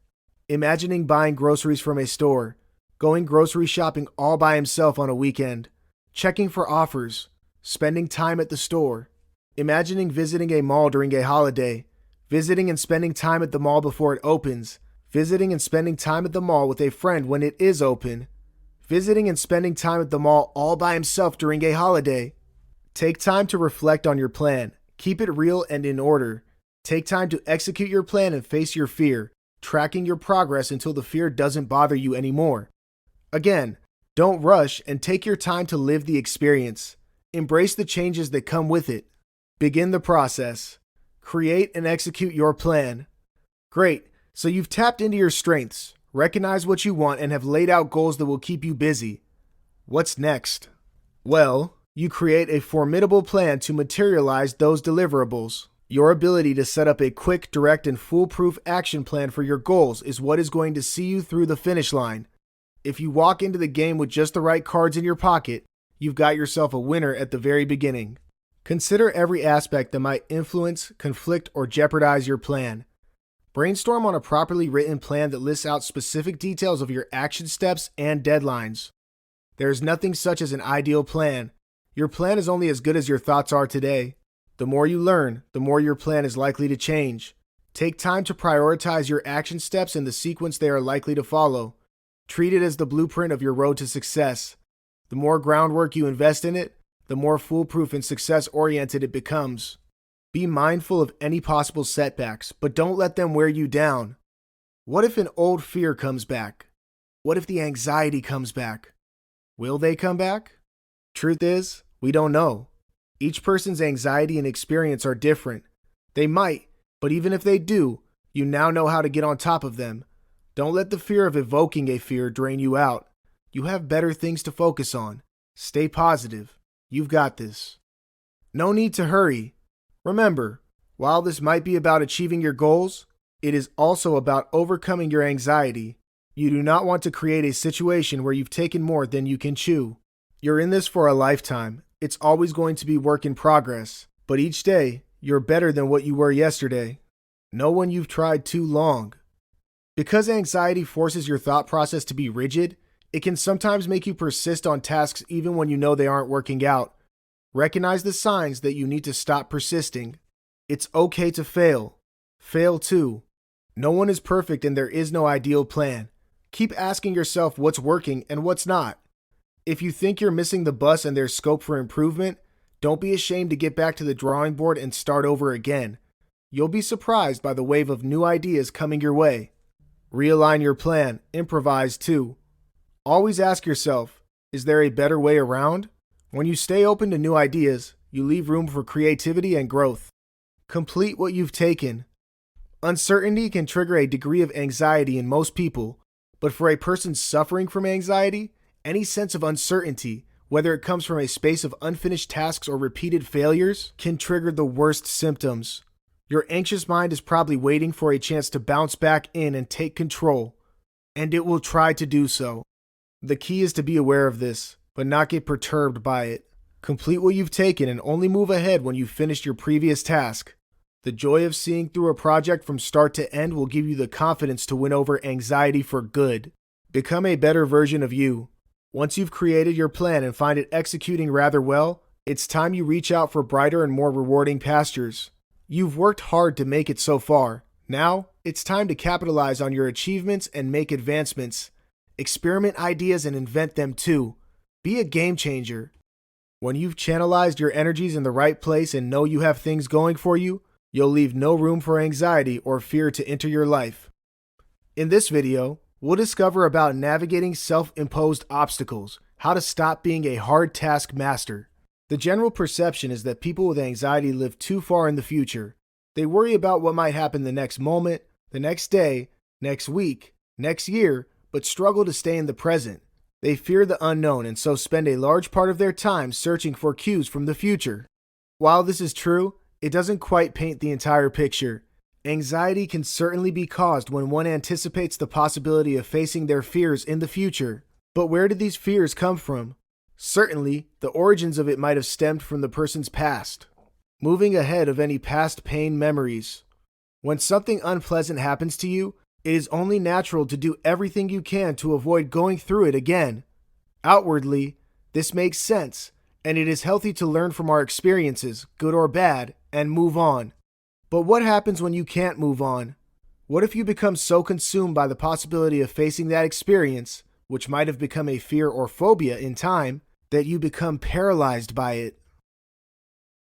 imagining buying groceries from a store, going grocery shopping all by himself on a weekend, checking for offers, spending time at the store, imagining visiting a mall during a holiday, visiting and spending time at the mall before it opens, visiting and spending time at the mall with a friend when it is open, visiting and spending time at the mall all by himself during a holiday. Take time to reflect on your plan. Keep it real and in order. Take time to execute your plan and face your fear, tracking your progress until the fear doesn't bother you anymore. Again, don't rush and take your time to live the experience. Embrace the changes that come with it. Begin the process. Create and execute your plan. Great, so you've tapped into your strengths, recognized what you want, and have laid out goals that will keep you busy. What's next? Well, you create a formidable plan to materialize those deliverables. Your ability to set up a quick, direct, and foolproof action plan for your goals is what is going to see you through the finish line. If you walk into the game with just the right cards in your pocket, you've got yourself a winner at the very beginning. Consider every aspect that might influence, conflict, or jeopardize your plan. Brainstorm on a properly written plan that lists out specific details of your action steps and deadlines. There is nothing such as an ideal plan. Your plan is only as good as your thoughts are today. The more you learn, the more your plan is likely to change. Take time to prioritize your action steps in the sequence they are likely to follow. Treat it as the blueprint of your road to success. The more groundwork you invest in it, the more foolproof and success-oriented it becomes. Be mindful of any possible setbacks, but don't let them wear you down. What if an old fear comes back? What if the anxiety comes back? Will they come back? Truth is, we don't know. Each person's anxiety and experience are different. They might, but even if they do, you now know how to get on top of them. Don't let the fear of evoking a fear drain you out. You have better things to focus on. Stay positive. You've got this. No need to hurry. Remember, while this might be about achieving your goals, it is also about overcoming your anxiety. You do not want to create a situation where you've taken more than you can chew. You're in this for a lifetime. It's always going to be work in progress, but each day, you're better than what you were yesterday. Know when you've tried too long. Because anxiety forces your thought process to be rigid, it can sometimes make you persist on tasks even when you know they aren't working out. Recognize the signs that you need to stop persisting. It's okay to fail. Fail too. No one is perfect and there is no ideal plan. Keep asking yourself what's working and what's not. If you think you're missing the bus and there's scope for improvement, don't be ashamed to get back to the drawing board and start over again. You'll be surprised by the wave of new ideas coming your way. Realign your plan. Improvise too. Always ask yourself, is there a better way around? When you stay open to new ideas, you leave room for creativity and growth. Complete what you've taken. Uncertainty can trigger a degree of anxiety in most people, but for a person suffering from anxiety, any sense of uncertainty, whether it comes from a space of unfinished tasks or repeated failures, can trigger the worst symptoms. Your anxious mind is probably waiting for a chance to bounce back in and take control, and it will try to do so. The key is to be aware of this, but not get perturbed by it. Complete what you've taken and only move ahead when you've finished your previous task. The joy of seeing through a project from start to end will give you the confidence to win over anxiety for good. Become a better version of you. Once you've created your plan and find it executing rather well, it's time you reach out for brighter and more rewarding pastures. You've worked hard to make it so far. Now, it's time to capitalize on your achievements and make advancements. Experiment ideas and invent them too. Be a game changer. When you've channelized your energies in the right place and know you have things going for you, you'll leave no room for anxiety or fear to enter your life. In this video, we'll discover about navigating self-imposed obstacles, how to stop being a hard task master. The general perception is that people with anxiety live too far in the future. They worry about what might happen the next moment, the next day, next week, next year, but struggle to stay in the present. They fear the unknown and so spend a large part of their time searching for cues from the future. While this is true, it doesn't quite paint the entire picture. Anxiety can certainly be caused when one anticipates the possibility of facing their fears in the future. But where did these fears come from? Certainly, the origins of it might have stemmed from the person's past. Moving ahead of any past pain memories. When something unpleasant happens to you, it is only natural to do everything you can to avoid going through it again. Outwardly, this makes sense, and it is healthy to learn from our experiences, good or bad, and move on. But what happens when you can't move on? What if you become so consumed by the possibility of facing that experience, which might have become a fear or phobia in time, that you become paralyzed by it?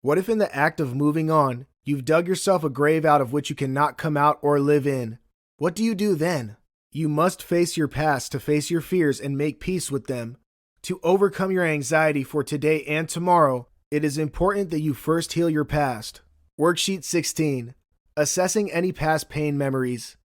What if in the act of moving on, you've dug yourself a grave out of which you cannot come out or live in? What do you do then? You must face your past to face your fears and make peace with them. To overcome your anxiety for today and tomorrow, it is important that you first heal your past. Worksheet 16. Assessing any past pain memories.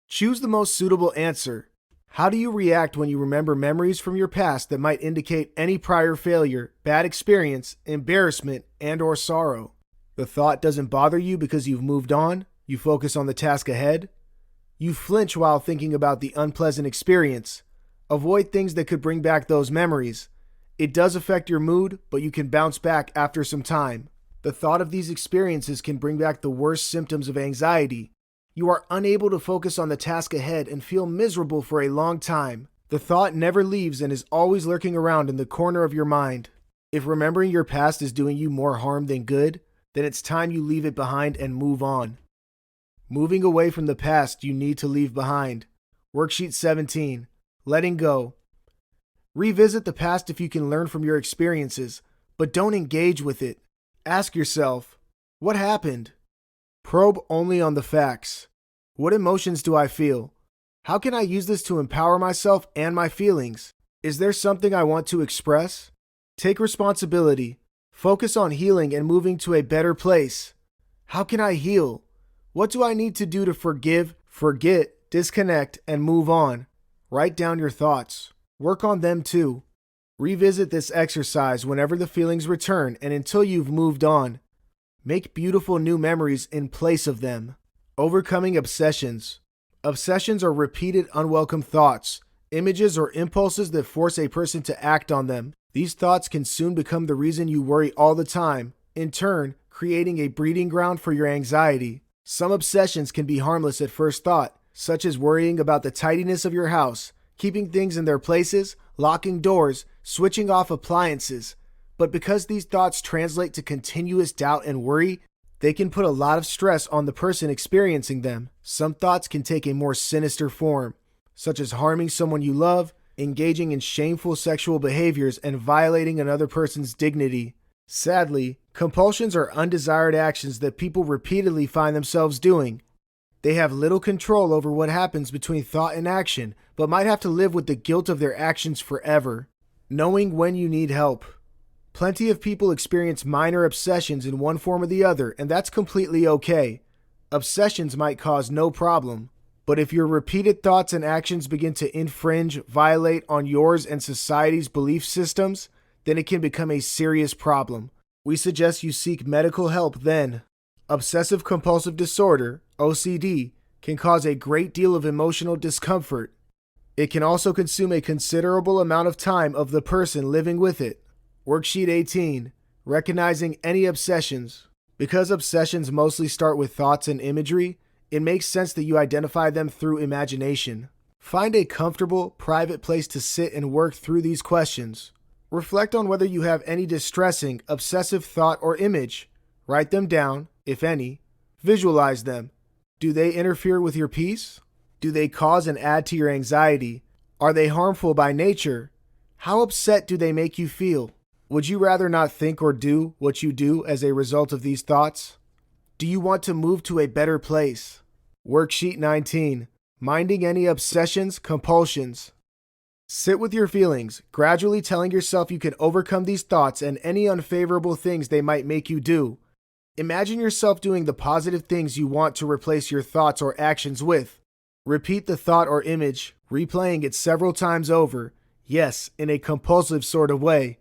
Choose the most suitable answer. How do you react when you remember memories from your past that might indicate any prior failure, bad experience, embarrassment, and/or sorrow? The thought doesn't bother you because you've moved on. You focus on the task ahead. You flinch while thinking about the unpleasant experience. Avoid things that could bring back those memories. It does affect your mood, but you can bounce back after some time. The thought of these experiences can bring back the worst symptoms of anxiety. You are unable to focus on the task ahead and feel miserable for a long time. The thought never leaves and is always lurking around in the corner of your mind. If remembering your past is doing you more harm than good, then it's time you leave it behind and move on. Moving away from the past you need to leave behind. Worksheet 17. Letting go. Revisit the past if you can learn from your experiences, but don't engage with it. Ask yourself, what happened? Probe only on the facts. What emotions do I feel? How can I use this to empower myself and my feelings? Is there something I want to express? Take responsibility. Focus on healing and moving to a better place. How can I heal? What do I need to do to forgive, forget, disconnect, and move on? Write down your thoughts. Work on them too. Revisit this exercise whenever the feelings return and until you've moved on. Make beautiful new memories in place of them. Overcoming obsessions. Obsessions are repeated unwelcome thoughts, images, or impulses that force a person to act on them. These thoughts can soon become the reason you worry all the time, in turn, creating a breeding ground for your anxiety. Some obsessions can be harmless at first thought, such as worrying about the tidiness of your house, keeping things in their places, locking doors, switching off appliances. But because these thoughts translate to continuous doubt and worry, they can put a lot of stress on the person experiencing them. Some thoughts can take a more sinister form, such as harming someone you love, engaging in shameful sexual behaviors, and violating another person's dignity. Sadly, compulsions are undesired actions that people repeatedly find themselves doing. They have little control over what happens between thought and action, but might have to live with the guilt of their actions forever. Knowing when you need help. Plenty of people experience minor obsessions in one form or the other, and that's completely okay. Obsessions might cause no problem, but if your repeated thoughts and actions begin to infringe, violate on yours and society's belief systems, then it can become a serious problem. We suggest you seek medical help then. Obsessive compulsive disorder, OCD, can cause a great deal of emotional discomfort. It can also consume a considerable amount of time of the person living with it. Worksheet 18. Recognizing any obsessions. Because obsessions mostly start with thoughts and imagery, it makes sense that you identify them through imagination. Find a comfortable, private place to sit and work through these questions. Reflect on whether you have any distressing, obsessive thought or image. Write them down, if any. Visualize them. Do they interfere with your peace? Do they cause and add to your anxiety? Are they harmful by nature? How upset do they make you feel? Would you rather not think or do what you do as a result of these thoughts? Do you want to move to a better place? Worksheet 19. Minding any obsessions, compulsions. Sit with your feelings, gradually telling yourself you can overcome these thoughts and any unfavorable things they might make you do. Imagine yourself doing the positive things you want to replace your thoughts or actions with. Repeat the thought or image, replaying it several times over, yes, in a compulsive sort of way.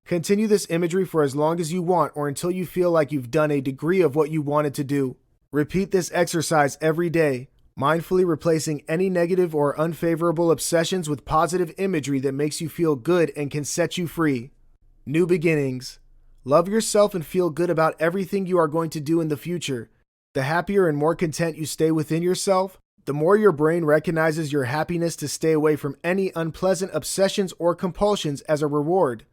Continue this imagery for as long as you want or until you feel like you've done a degree of what you wanted to do. Repeat this exercise every day, mindfully replacing any negative or unfavorable obsessions with positive imagery that makes you feel good and can set you free. New beginnings. Love yourself and feel good about everything you are going to do in the future. The happier and more content you stay within yourself, the more your brain recognizes your happiness to stay away from any unpleasant obsessions or compulsions as a reward.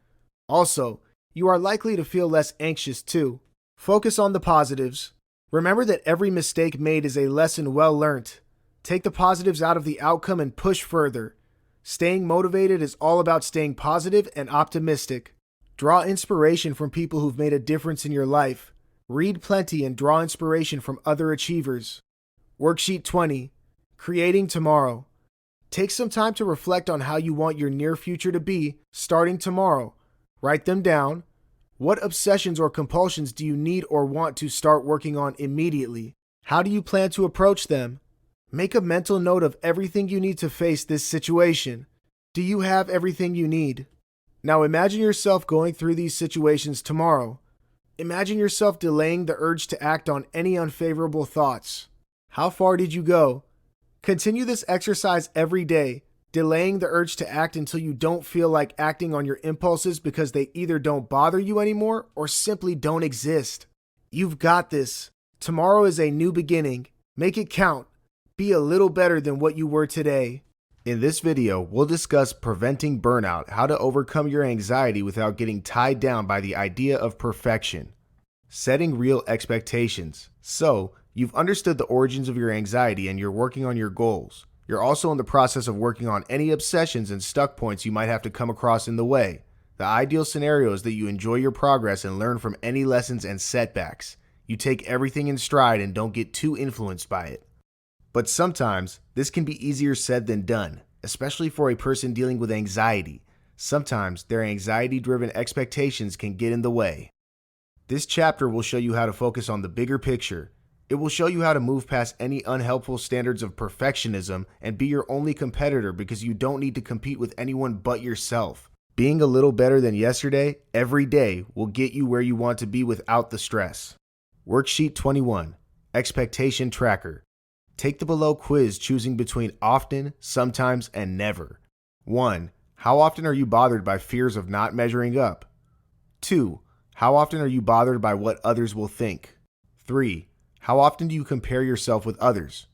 Also, you are likely to feel less anxious too. Focus on the positives. Remember that every mistake made is a lesson well learnt. Take the positives out of the outcome and push further. Staying motivated is all about staying positive and optimistic. Draw inspiration from people who've made a difference in your life. Read plenty and draw inspiration from other achievers. Worksheet 20. Creating tomorrow. Take some time to reflect on how you want your near future to be starting tomorrow. Write them down. What obsessions or compulsions do you need or want to start working on immediately? How do you plan to approach them? Make a mental note of everything you need to face this situation. Do you have everything you need? Now imagine yourself going through these situations tomorrow. Imagine yourself delaying the urge to act on any unfavorable thoughts. How far did you go? Continue this exercise every day, delaying the urge to act until you don't feel like acting on your impulses because they either don't bother you anymore or simply don't exist. You've got this. Tomorrow is a new beginning. Make it count. Be a little better than what you were today. In this video, we'll discuss preventing burnout, how to overcome your anxiety without getting tied down by the idea of perfection. Setting real expectations. So, you've understood the origins of your anxiety and you're working on your goals. You're also in the process of working on any obsessions and stuck points you might have to come across in the way. The ideal scenario is that you enjoy your progress and learn from any lessons and setbacks. You take everything in stride and don't get too influenced by it. But sometimes, this can be easier said than done, especially for a person dealing with anxiety. Sometimes, their anxiety-driven expectations can get in the way. This chapter will show you how to focus on the bigger picture. It will show you how to move past any unhelpful standards of perfectionism and be your only competitor because you don't need to compete with anyone but yourself. Being a little better than yesterday, every day, will get you where you want to be without the stress. Worksheet 21. Expectation Tracker. Take the below quiz choosing between often, sometimes, and never. 1. How often are you bothered by fears of not measuring up? 2. How often are you bothered by what others will think? 3. How often do you compare yourself with others?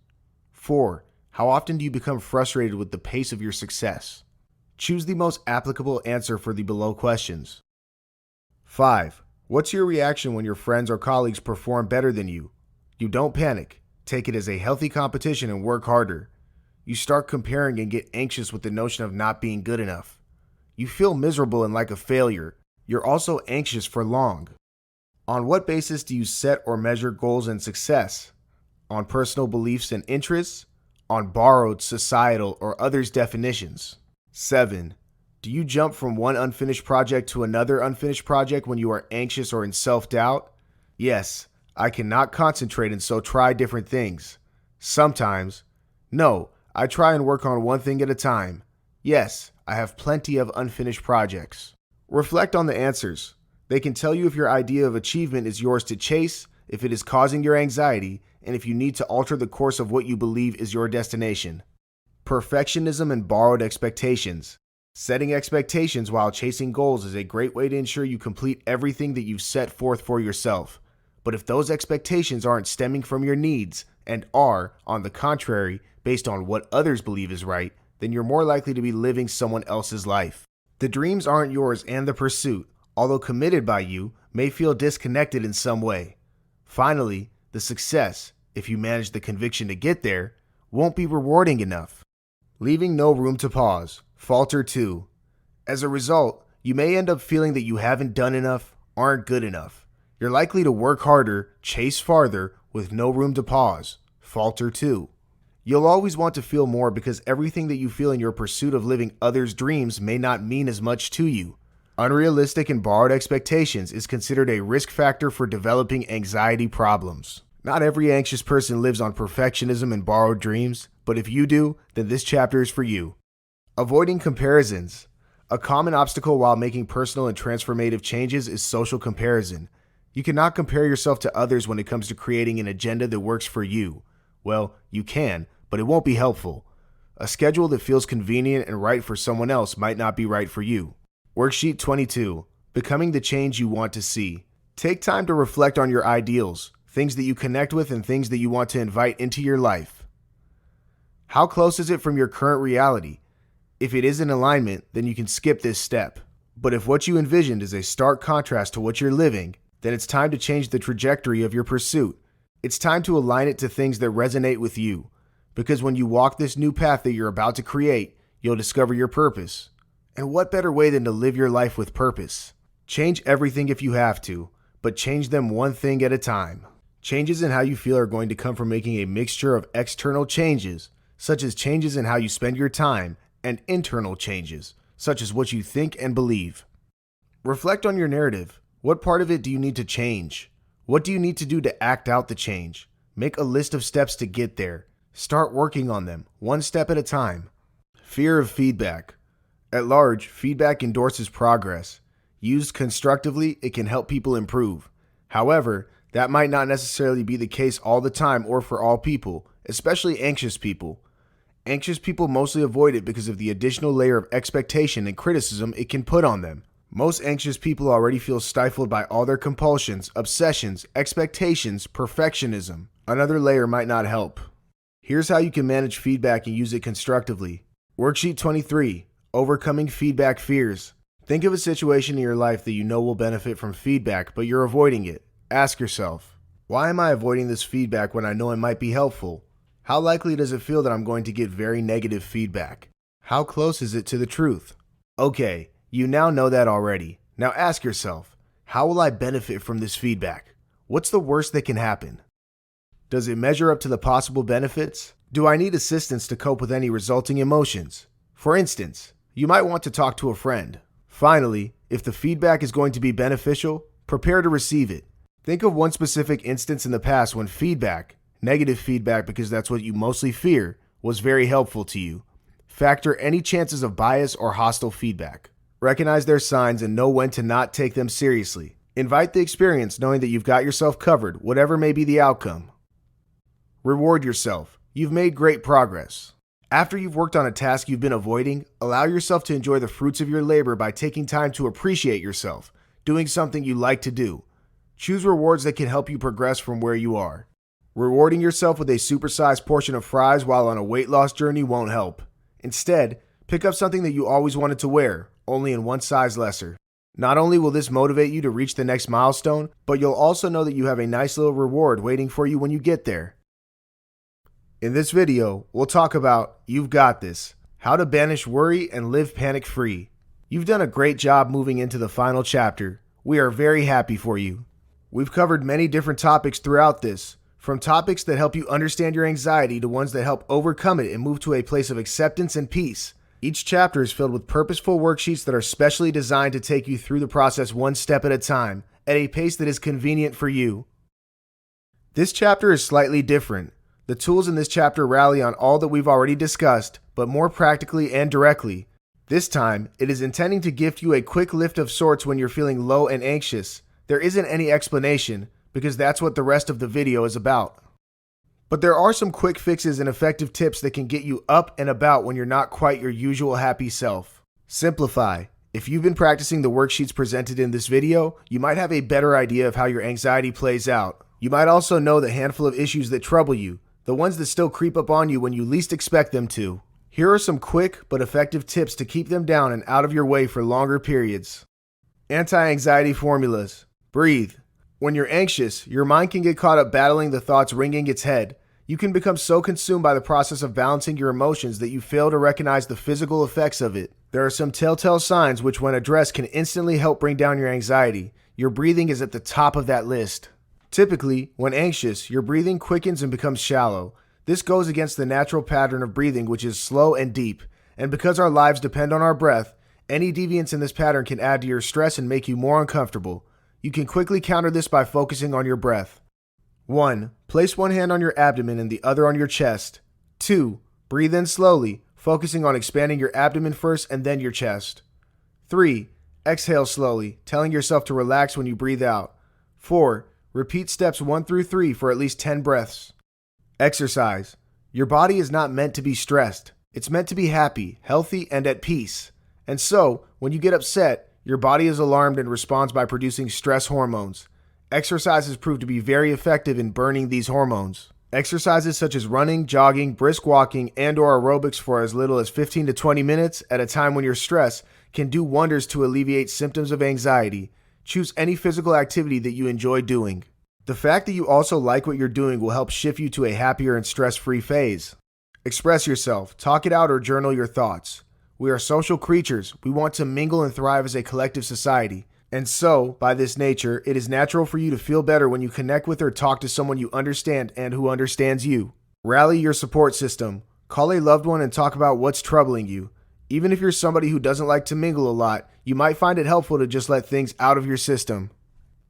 4. How often do you become frustrated with the pace of your success? Choose the most applicable answer for the below questions. 5. What's your reaction when your friends or colleagues perform better than you? You don't panic. Take it as a healthy competition and work harder. You start comparing and get anxious with the notion of not being good enough. You feel miserable and like a failure. You're also anxious for long. On what basis do you set or measure goals and success? On personal beliefs and interests? On borrowed, societal, or others' definitions? 7. Do you jump from one unfinished project to another unfinished project when you are anxious or in self-doubt? Yes, I cannot concentrate and so try different things. Sometimes. No, I try and work on one thing at a time. Yes, I have plenty of unfinished projects. Reflect on the answers. They can tell you if your idea of achievement is yours to chase, if it is causing your anxiety, and if you need to alter the course of what you believe is your destination. Perfectionism and borrowed expectations. Setting expectations while chasing goals is a great way to ensure you complete everything that you've set forth for yourself. But if those expectations aren't stemming from your needs and are, on the contrary, based on what others believe is right, then you're more likely to be living someone else's life. The dreams aren't yours and the pursuit, although committed by you, may feel disconnected in some way. Finally, the success, if you manage the conviction to get there, won't be rewarding enough. Leaving no room to pause. Falter 2. As a result, you may end up feeling that you haven't done enough, aren't good enough. You're likely to work harder, chase farther, with no room to pause. Falter 2. You'll always want to feel more because everything that you feel in your pursuit of living others' dreams may not mean as much to you. Unrealistic and borrowed expectations is considered a risk factor for developing anxiety problems. Not every anxious person lives on perfectionism and borrowed dreams, but if you do, then this chapter is for you. Avoiding comparisons. A common obstacle while making personal and transformative changes is social comparison. You cannot compare yourself to others when it comes to creating an agenda that works for you. Well, you can, but it won't be helpful. A schedule that feels convenient and right for someone else might not be right for you. Worksheet 22. Becoming the change you want to see. Take time to reflect on your ideals, things that you connect with and things that you want to invite into your life. How close is it from your current reality? If it is in alignment, then you can skip this step. But if what you envisioned is a stark contrast to what you're living, then it's time to change the trajectory of your pursuit. It's time to align it to things that resonate with you. Because when you walk this new path that you're about to create, you'll discover your purpose. And what better way than to live your life with purpose? Change everything if you have to, but change them one thing at a time. Changes in how you feel are going to come from making a mixture of external changes, such as changes in how you spend your time, and internal changes, such as what you think and believe. Reflect on your narrative. What part of it do you need to change? What do you need to do to act out the change? Make a list of steps to get there. Start working on them, one step at a time. Fear of feedback. At large, feedback endorses progress. Used constructively, it can help people improve. However, that might not necessarily be the case all the time or for all people, especially anxious people. Anxious people mostly avoid it because of the additional layer of expectation and criticism it can put on them. Most anxious people already feel stifled by all their compulsions, obsessions, expectations, perfectionism. Another layer might not help. Here's how you can manage feedback and use it constructively. Worksheet 23. Overcoming feedback fears. Think of a situation in your life that you know will benefit from feedback, but you're avoiding it. Ask yourself, why am I avoiding this feedback when I know it might be helpful? How likely does it feel that I'm going to get very negative feedback? How close is it to the truth? Okay, you now know that already. Now ask yourself, how will I benefit from this feedback? What's the worst that can happen? Does it measure up to the possible benefits? Do I need assistance to cope with any resulting emotions? For instance, you might want to talk to a friend. Finally, if the feedback is going to be beneficial, prepare to receive it. Think of one specific instance in the past when feedback, negative feedback because that's what you mostly fear, was very helpful to you. Factor any chances of bias or hostile feedback. Recognize their signs and know when to not take them seriously. Invite the experience knowing that you've got yourself covered, whatever may be the outcome. Reward yourself. You've made great progress. After you've worked on a task you've been avoiding, allow yourself to enjoy the fruits of your labor by taking time to appreciate yourself, doing something you like to do. Choose rewards that can help you progress from where you are. Rewarding yourself with a supersized portion of fries while on a weight loss journey won't help. Instead, pick up something that you always wanted to wear, only in one size lesser. Not only will this motivate you to reach the next milestone, but you'll also know that you have a nice little reward waiting for you when you get there. In this video, we'll talk about You've Got This, how to banish worry and live panic-free. You've done a great job moving into the final chapter. We are very happy for you. We've covered many different topics throughout this, from topics that help you understand your anxiety to ones that help overcome it and move to a place of acceptance and peace. Each chapter is filled with purposeful worksheets that are specially designed to take you through the process one step at a time, at a pace that is convenient for you. This chapter is slightly different. The tools in this chapter rally on all that we've already discussed, but more practically and directly. This time, it is intending to gift you a quick lift of sorts when you're feeling low and anxious. There isn't any explanation, because that's what the rest of the video is about. But there are some quick fixes and effective tips that can get you up and about when you're not quite your usual happy self. Simplify. If you've been practicing the worksheets presented in this video, you might have a better idea of how your anxiety plays out. You might also know the handful of issues that trouble you, the ones that still creep up on you when you least expect them to. Here are some quick but effective tips to keep them down and out of your way for longer periods. Anti-anxiety formulas. Breathe. When you're anxious, your mind can get caught up battling the thoughts ringing its head. You can become so consumed by the process of balancing your emotions that you fail to recognize the physical effects of it. There are some telltale signs which, when addressed, can instantly help bring down your anxiety. Your breathing is at the top of that list. Typically, when anxious, your breathing quickens and becomes shallow. This goes against the natural pattern of breathing, which is slow and deep. And because our lives depend on our breath, any deviance in this pattern can add to your stress and make you more uncomfortable. You can quickly counter this by focusing on your breath. 1. Place one hand on your abdomen and the other on your chest. 2. Breathe in slowly, focusing on expanding your abdomen first and then your chest. 3. Exhale slowly, telling yourself to relax when you breathe out. 4. Repeat steps 1 through 3 for at least 10 breaths. Exercise. Your body is not meant to be stressed. It's meant to be happy, healthy, and at peace. And so, when you get upset, your body is alarmed and responds by producing stress hormones. Exercise has proved to be very effective in burning these hormones. Exercises such as running, jogging, brisk walking, and/or aerobics for as little as 15 to 20 minutes at a time when you're stressed can do wonders to alleviate symptoms of anxiety. Choose any physical activity that you enjoy doing. The fact that you also like what you're doing will help shift you to a happier and stress-free phase. Express yourself, talk it out, or journal your thoughts. We are social creatures. We want to mingle and thrive as a collective society. And so, by this nature, it is natural for you to feel better when you connect with or talk to someone you understand and who understands you. Rally your support system. Call a loved one and talk about what's troubling you. Even if you're somebody who doesn't like to mingle a lot, you might find it helpful to just let things out of your system.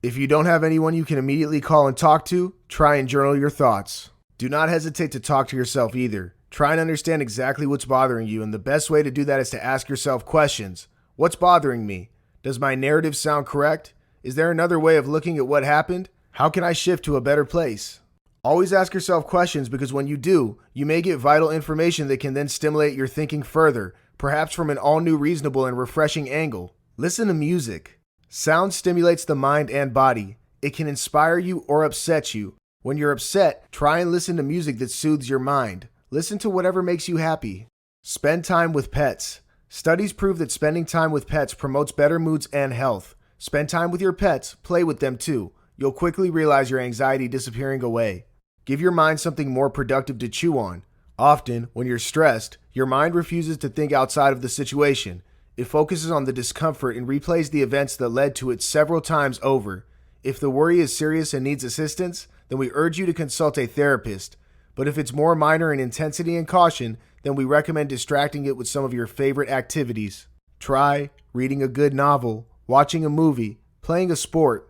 If you don't have anyone you can immediately call and talk to, try and journal your thoughts. Do not hesitate to talk to yourself either. Try and understand exactly what's bothering you, and the best way to do that is to ask yourself questions. What's bothering me? Does my narrative sound correct? Is there another way of looking at what happened? How can I shift to a better place? Always ask yourself questions, because when you do, you may get vital information that can then stimulate your thinking further, perhaps from an all-new, reasonable, and refreshing angle. Listen to music. Sound stimulates the mind and body. It can inspire you or upset you. When you're upset, try and listen to music that soothes your mind. Listen to whatever makes you happy. Spend time with pets. Studies prove that spending time with pets promotes better moods and health. Spend time with your pets, play with them too. You'll quickly realize your anxiety disappearing away. Give your mind something more productive to chew on. Often, when you're stressed, your mind refuses to think outside of the situation. It focuses on the discomfort and replays the events that led to it several times over. If the worry is serious and needs assistance, then we urge you to consult a therapist. But if it's more minor in intensity and caution, then we recommend distracting it with some of your favorite activities. Try reading a good novel, watching a movie, playing a sport,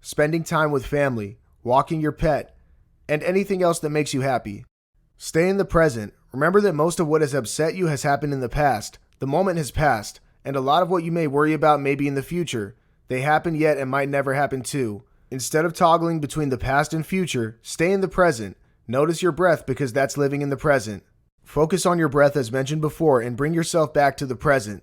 spending time with family, walking your pet, and anything else that makes you happy. Stay in the present. Remember that most of what has upset you has happened in the past. The moment has passed, and a lot of what you may worry about may be in the future. They happen yet and might never happen too. Instead of toggling between the past and future, stay in the present. Notice your breath, because that's living in the present. Focus on your breath as mentioned before and bring yourself back to the present.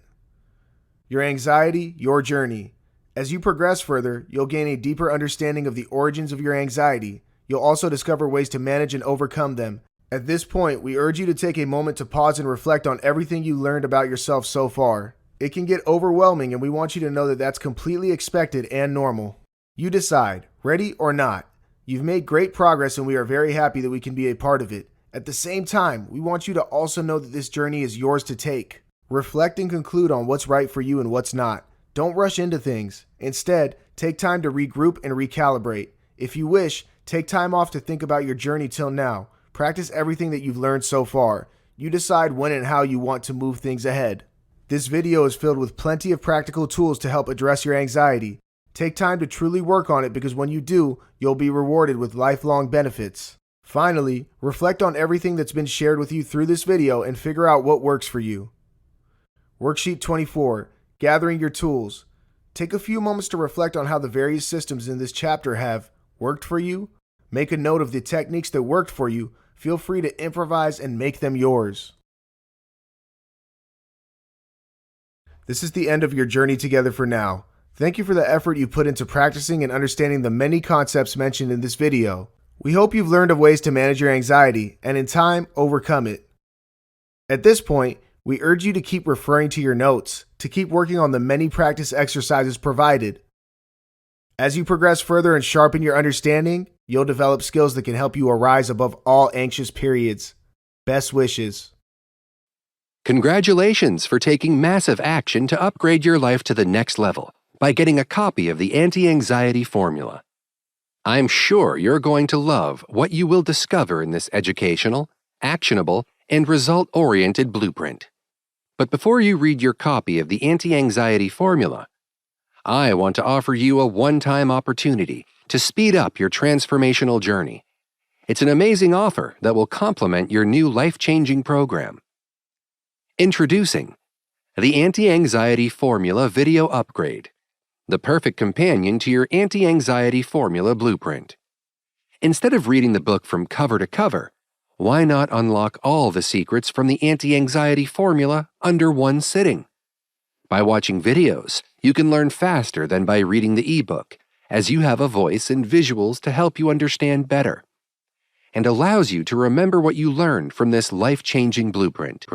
Your anxiety, your journey. As you progress further, you'll gain a deeper understanding of the origins of your anxiety. You'll also discover ways to manage and overcome them. At this point, we urge you to take a moment to pause and reflect on everything you learned about yourself so far. It can get overwhelming, and we want you to know that that's completely expected and normal. You decide, ready or not. You've made great progress, and we are very happy that we can be a part of it. At the same time, we want you to also know that this journey is yours to take. Reflect and conclude on what's right for you and what's not. Don't rush into things. Instead, take time to regroup and recalibrate. If you wish, take time off to think about your journey till now. Practice everything that you've learned so far. You decide when and how you want to move things ahead. This video is filled with plenty of practical tools to help address your anxiety. Take time to truly work on it, because when you do, you'll be rewarded with lifelong benefits. Finally, reflect on everything that's been shared with you through this video and figure out what works for you. Worksheet 24, Gathering Your Tools. Take a few moments to reflect on how the various systems in this chapter have worked for you. Make a note of the techniques that worked for you. Feel free to improvise and make them yours. This is the end of your journey together for now. Thank you for the effort you put into practicing and understanding the many concepts mentioned in this video. We hope you've learned of ways to manage your anxiety and in time, overcome it. At this point, we urge you to keep referring to your notes, to keep working on the many practice exercises provided. As you progress further and sharpen your understanding, you'll develop skills that can help you arise above all anxious periods. Best wishes. Congratulations for taking massive action to upgrade your life to the next level by getting a copy of the anti-anxiety formula. I'm sure you're going to love what you will discover in this educational, actionable, and result-oriented blueprint. But before you read your copy of the anti-anxiety formula, I want to offer you a one-time opportunity to speed up your transformational journey. It's an amazing offer that will complement your new life-changing program. Introducing the Anti-Anxiety Formula Video Upgrade, the perfect companion to your anti-anxiety formula blueprint. Instead of reading the book from cover to cover, why not unlock all the secrets from the anti-anxiety formula under one sitting? By watching videos, you can learn faster than by reading the ebook, as you have a voice and visuals to help you understand better, and allows you to remember what you learned from this life-changing blueprint,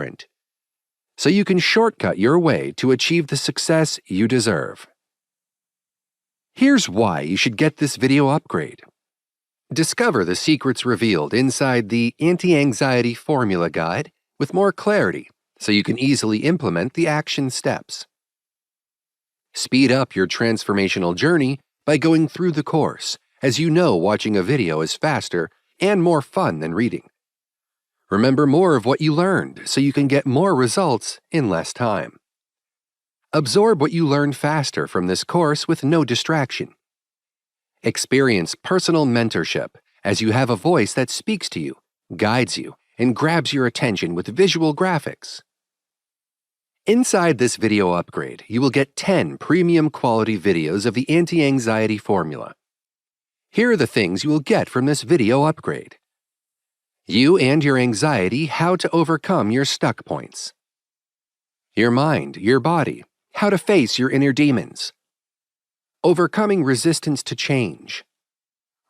so you can shortcut your way to achieve the success you deserve. Here's why you should get this video upgrade. Discover the secrets revealed inside the Anti-Anxiety Formula Guide with more clarity so you can easily implement the action steps. Speed up your transformational journey by going through the course, as you know watching a video is faster and more fun than reading. Remember more of what you learned so you can get more results in less time. Absorb what you learned faster from this course with no distraction. Experience personal mentorship as you have a voice that speaks to you, guides you, and grabs your attention with visual graphics. Inside this video upgrade, you will get 10 premium quality videos of the anti-anxiety formula. Here are the things you will get from this video upgrade. You and your anxiety, how to overcome your stuck points. Your mind, your body, how to face your inner demons. Overcoming resistance to change.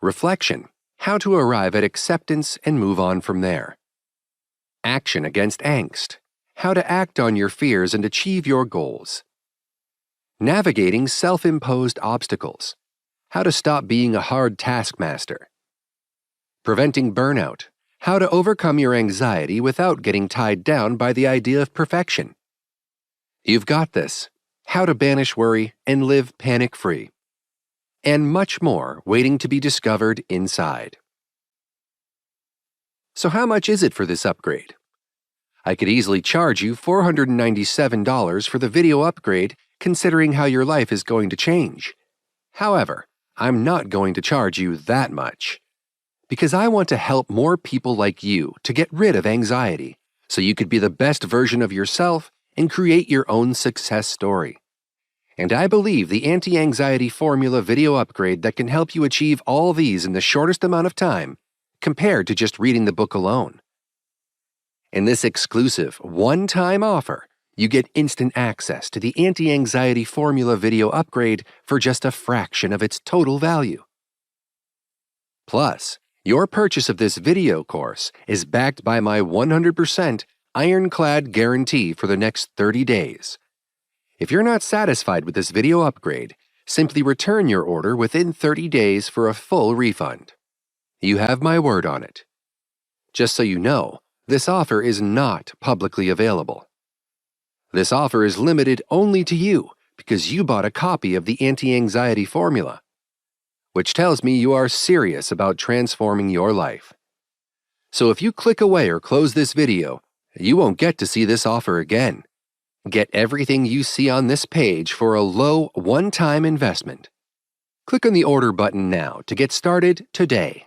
Reflection, how to arrive at acceptance and move on from there. Action against angst, how to act on your fears and achieve your goals. Navigating self-imposed obstacles, how to stop being a hard taskmaster. Preventing burnout, how to overcome your anxiety without getting tied down by the idea of perfection. You've got this, how to banish worry and live panic-free. And much more waiting to be discovered inside. So how much is it for this upgrade? I could easily charge you $497 for the video upgrade considering how your life is going to change. However, I'm not going to charge you that much, because I want to help more people like you to get rid of anxiety so you could be the best version of yourself and create your own success story. And I believe the anti-anxiety formula video upgrade that can help you achieve all these in the shortest amount of time compared to just reading the book alone. In this exclusive, one-time offer, you get instant access to the anti-anxiety formula video upgrade for just a fraction of its total value. Plus, your purchase of this video course is backed by my 100% ironclad guarantee for the next 30 days. If you're not satisfied with this video upgrade, simply return your order within 30 days for a full refund. You have my word on it. Just so you know, this offer is not publicly available. This offer is limited only to you because you bought a copy of the anti-anxiety formula, which tells me you are serious about transforming your life. So if you click away or close this video, you won't get to see this offer again. Get everything you see on this page for a low one-time investment. Click on the order button now to get started today.